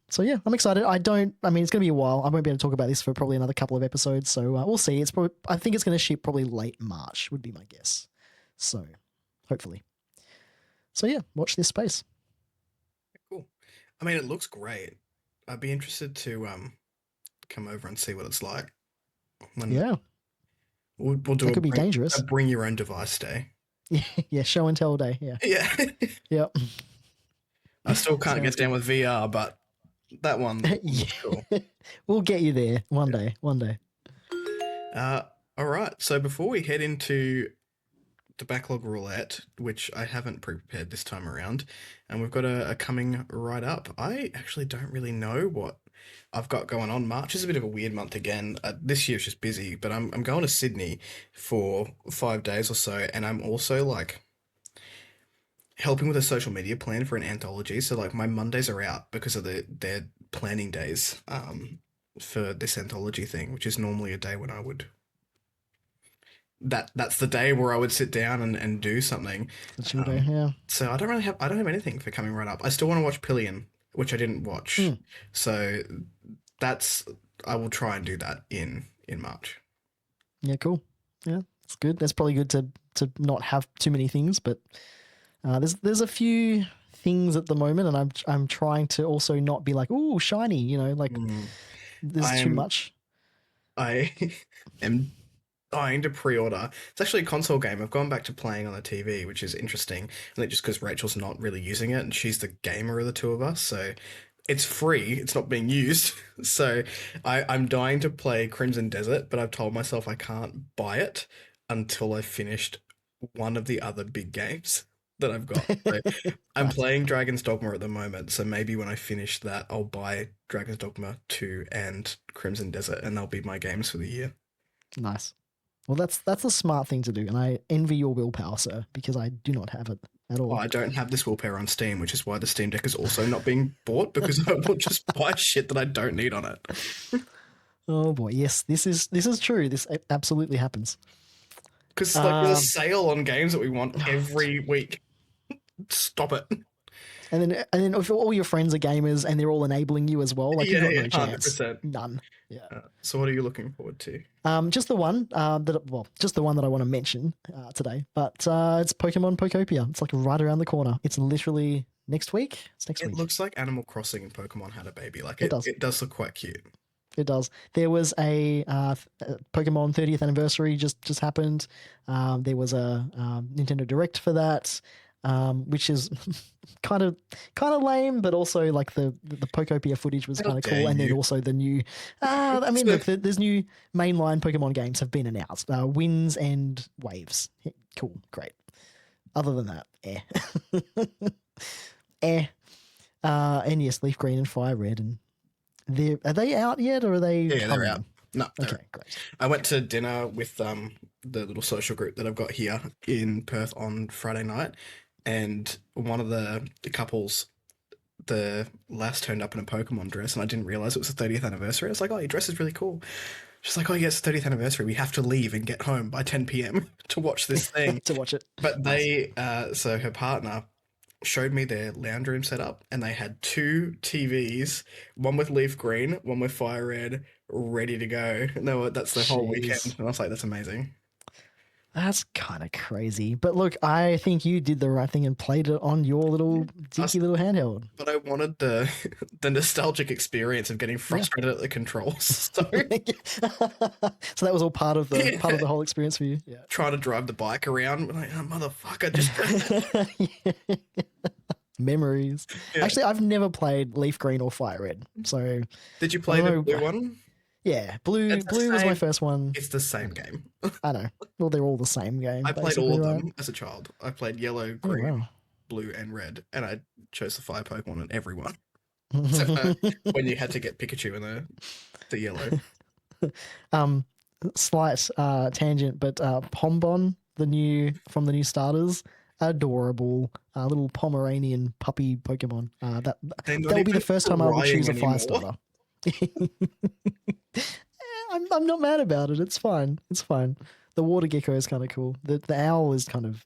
So yeah, I'm excited. It's going to be a while. I won't be able to talk about this for probably another couple of episodes. So we'll see. I think it's going to ship probably late March would be my guess. So hopefully. So yeah, watch this space. Cool. I mean, it looks great. I'd be interested to come over and see what it's like. Yeah. We'll do that could be dangerous. A bring your own device day. Yeah, show and tell day. Yeah. Yeah. Yep. I still can't get down with VR, but that one yeah. Cool. We'll get you there one day. All right. So before we head into the Backlog Roulette, which I haven't prepared this time around, and we've got a coming right up. I actually don't really know what I've got going on. March is a bit of a weird month again. This year's just busy, but I'm going to Sydney for 5 days or so, and I'm also like helping with a social media plan for an anthology. So like my Mondays are out because of their planning days for this anthology thing, which is normally a day when I would that's the day where I would sit down and do something. That's your day, yeah. So I don't have anything for coming right up. I still want to watch Pillion, which I didn't watch. So that's I will try and do that in March. Yeah, cool. Yeah, it's good. That's probably good to not have too many things, but there's a few things at the moment, and I'm trying to also not be like, oh, shiny, like Mm. there's too I'm much. I am dying to pre-order. It's actually a console game. I've gone back to playing on the TV, which is interesting. And just because Rachel's not really using it, and she's the gamer of the two of us, so it's free. It's not being used. So I'm dying to play Crimson Desert, but I've told myself I can't buy it until I've finished one of the other big games that I've got. So I'm Nice, playing Dragon's Dogma at the moment, so maybe when I finish that, I'll buy Dragon's Dogma 2 and Crimson Desert, and they'll be my games for the year. nice. Well, that's a smart thing to do, and I envy your willpower, sir, because I do not have it at Well, all. I don't have this willpower on Steam, which is why the Steam Deck is also not being bought because I will just buy shit that I don't need on it. Oh boy, yes, this is true. This absolutely happens. Because like there's a Um, sale on games that we want every week. Stop it. and then if all your friends are gamers and they're all enabling you as well, like you've Yeah, got yeah, no chance. 100%. None. Yeah. So what are you looking forward to? Just the one just the one that I want to mention today. But it's Pokemon Pokopia. It's like right around the corner. It's literally next week. It's next It week. looks like Animal Crossing and Pokemon had a baby. Like It does. it does look quite cute. It does. There was a Pokemon 30th anniversary just happened. There was a Nintendo Direct for that, which is kind of lame, but also like the Pokopia footage was How kind of dare cool. And then you. also the new. I mean, look, there's new mainline Pokemon games have been announced. Winds and Waves. Cool, great. Other than that, eh. And yes, Leaf Green and Fire Red and. Are they out yet, or are they? Yeah, they're out. coming? No, Okay, great. I went to dinner with the little social group that I've got here in Perth on Friday night, and one of the couples, the lass turned up in a Pokemon dress, and I didn't realize it was the 30th anniversary. I was like, "Oh, your dress is really cool." She's like, "Oh, yeah, it's the 30th anniversary. We have to leave and get home by 10 p.m. to watch this thing." To watch it. But Nice. so her partner showed me their lounge room setup, and they had two TVs, one with leaf green, one with fire red, ready to go. And that's the whole weekend. Jeez. And I was like, that's amazing. That's kind of crazy. But look, I think you did the right thing and played it on your little dinky little handheld. But I wanted the the nostalgic experience of getting frustrated at the controls. So So that was all part of the yeah, whole experience for you. Yeah. trying to drive the bike around, like, oh, motherfucker, just Memories. yeah. Actually, I've never played Leaf Green or Fire Red. So Did you play I the don't know. blue one? Yeah, Blue It's the Blue was my same. first one. It's the same game. I know. Well, they're all the same game. I played basically, all of right? them as a child. I played yellow, Oh green, wow. blue, and red, and I chose the fire Pokemon in everyone. Except for when you had to get Pikachu in the yellow. um, Slight tangent, but Pombon, from the new starters, adorable little Pomeranian puppy Pokemon. That They're not will be the even first time I will trying choose a fire anymore. starter. I'm not mad about it. It's fine. It's fine. The water gecko is kind of cool. The owl is kind of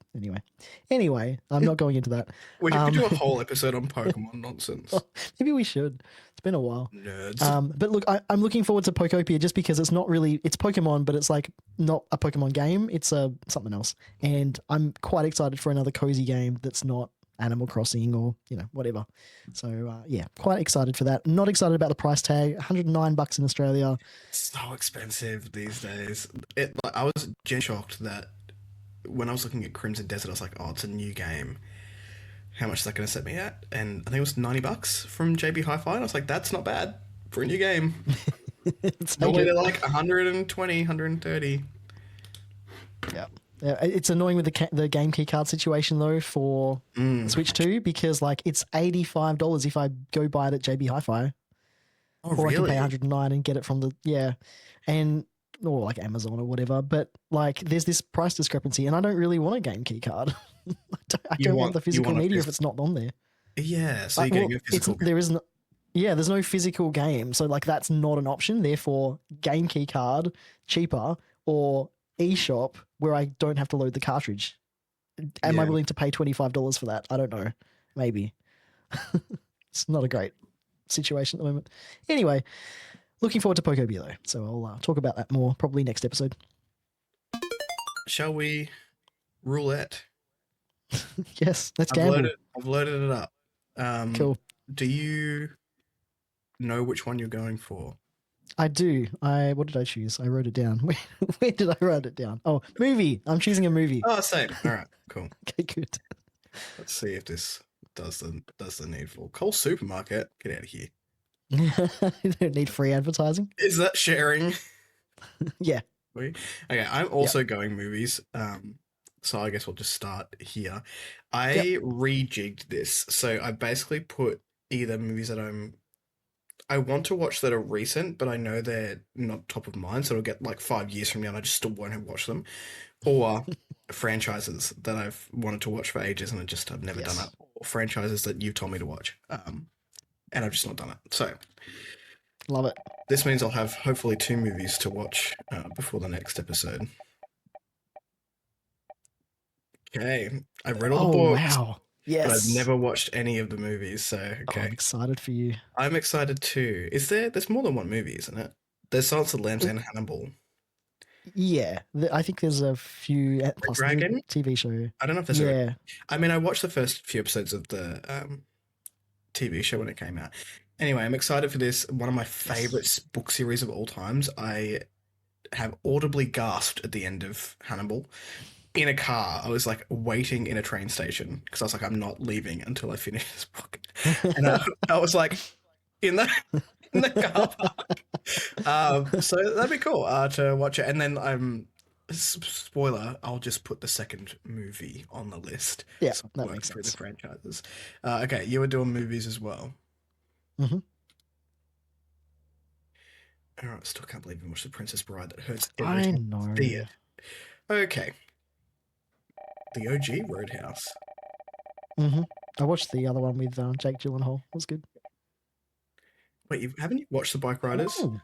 anyway. I'm not going into that. We could do a whole episode on Pokemon nonsense. Maybe we should. It's been a while. Nerds. But look, I'm looking forward to Pokopia just because it's not really, it's Pokemon, but it's like not a Pokemon game. It's something else. And I'm quite excited for another cozy game that's not Animal Crossing or, whatever. So yeah, quite excited for that. Not excited about the price tag, $109 in Australia. So expensive these days. I was shocked that when I was looking at Crimson Desert, I was like, oh, it's a new game. How much is that going to set me at? And I think it was $90 from JB Hi-Fi. And I was like, that's not bad for a new game. Normally they're like 120, 130. Yeah. It's annoying with the game key card situation though for Switch 2 because like it's $85 if I go buy it at JB Hi-Fi. Oh, Or really? I can pay 109 and get it from and or like Amazon or whatever. But like there's this price discrepancy and I don't really want a game key card. I don't want the physical media if it's not on there. Yeah, so you're getting a physical game. There isn't. Yeah, there's no physical game, so like that's not an option. Therefore, game key card cheaper or eShop where I don't have to load the cartridge. Am I Yeah. willing to pay $25 for that? I don't know. Maybe. It's not a great situation at the moment. Anyway, looking forward to Poco Beer though. So I'll talk about that more probably next episode. Shall we roulette? Yes, let's gamble. I've loaded it up. Cool. Do you know which one you're going for? I do. What did I choose? I wrote it down. Where did I write it down? Oh, movie. I'm choosing a movie. Oh, same. All right, cool. Okay, good. Let's see if this does the needful. Coles Supermarket, get out of here. You don't need free advertising. Is that sharing? Yeah. Okay, I'm also going movies. So I guess we'll just start here. I rejigged this, so I basically put either movies that I want to watch that are recent, but I know they're not top of mind, so it'll get like 5 years from now and I just still won't have watched them, or franchises that I've wanted to watch for ages and I've never done it, or franchises that you've told me to watch, and I've just not done it. So Love it. this means I'll have hopefully 2 movies to watch before the next episode. Okay, I've read all the books. Wow. Yes. But I've never watched any of the movies, so okay. I'm excited for you. I'm excited too. There's more than one movie, isn't it? There's Silence of the Lambs and Hannibal. Yeah, I think there's a few plus the Dragon? TV show. I don't know if there's Yeah. I mean, I watched the first few episodes of the TV show when it came out. Anyway, I'm excited for this. One of my favorite book series of all times. I have audibly gasped at the end of Hannibal. In a car, I was like waiting in a train station because I was like, I'm not leaving until I finish this book. And I was like in the car park. So that'd be cool to watch it. And then spoiler, I'll just put the second movie on the list. Yeah, so that makes sense. The franchises. Okay, you were doing movies as well. Mm-hmm. All right, still can't believe we watched The Princess Bride. That hurts every I time know. see it. Okay. The OG Roadhouse. Mm-hmm. I watched the other one with Jake Gyllenhaal. It was good. Wait, haven't you watched The Bike Riders? Ooh.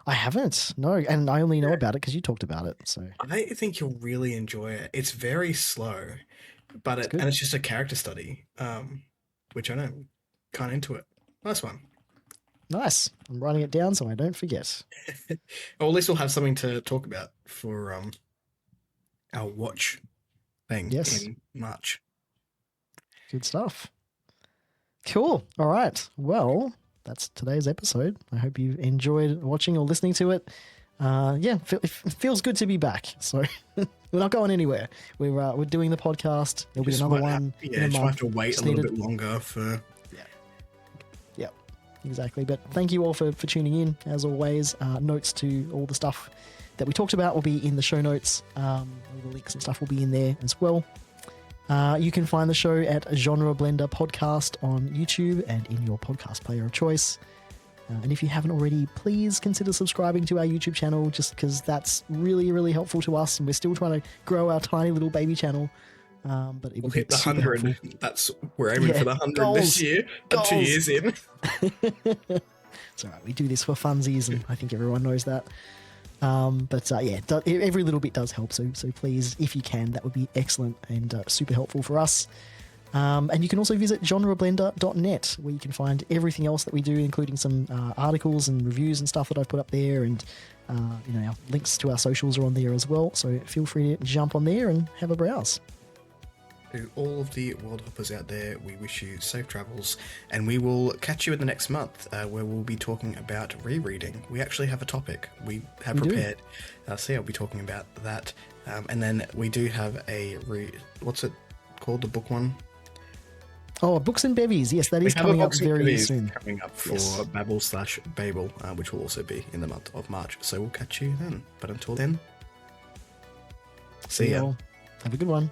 I haven't. No, and I only know about it because you talked about it. So I think you'll really enjoy it. It's very slow, but it's just a character study, which I know, kind of into it. Nice one. Nice. I'm writing it down so I don't forget. Or at least we'll have something to talk about for our watch thing in March. Good stuff. Cool. All right. Well, that's today's episode. I hope you enjoyed watching or listening to it. It feels good to be back. So we're not going anywhere. We're doing the podcast. There'll be another one. Yeah, just have to wait a little bit longer for. Yeah, exactly. But thank you all for tuning in. As always, notes to all the stuff that we talked about will be in the show notes. All the links and stuff will be in there as well. You can find the show at Genre Blender Podcast on YouTube and in your podcast player of choice. And if you haven't already, please consider subscribing to our YouTube channel, just because that's really, really helpful to us. And we're still trying to grow our tiny little baby channel. But it we'll hit the 100. We're aiming for the 100 this year. 2 years in. It's all right. We do this for funsies, and I think everyone knows that. Every little bit does help. So please, if you can, that would be excellent and super helpful for us. And you can also visit genreblender.net, where you can find everything else that we do, including some articles and reviews and stuff that I've put up there. And, our links to our socials are on there as well. So feel free to jump on there and have a browse. To all of the world hoppers out there, we wish you safe travels, and we will catch you in the next month, where we'll be talking about rereading. We actually have a topic we have prepared, so I'll be talking about that. And then we do have what's it called, the book one? Oh, Books and Bevies. Yes, that is coming up very soon. Coming up for Babel/Babel, which will also be in the month of March. So we'll catch you then. But until then, see ya. Have a good one.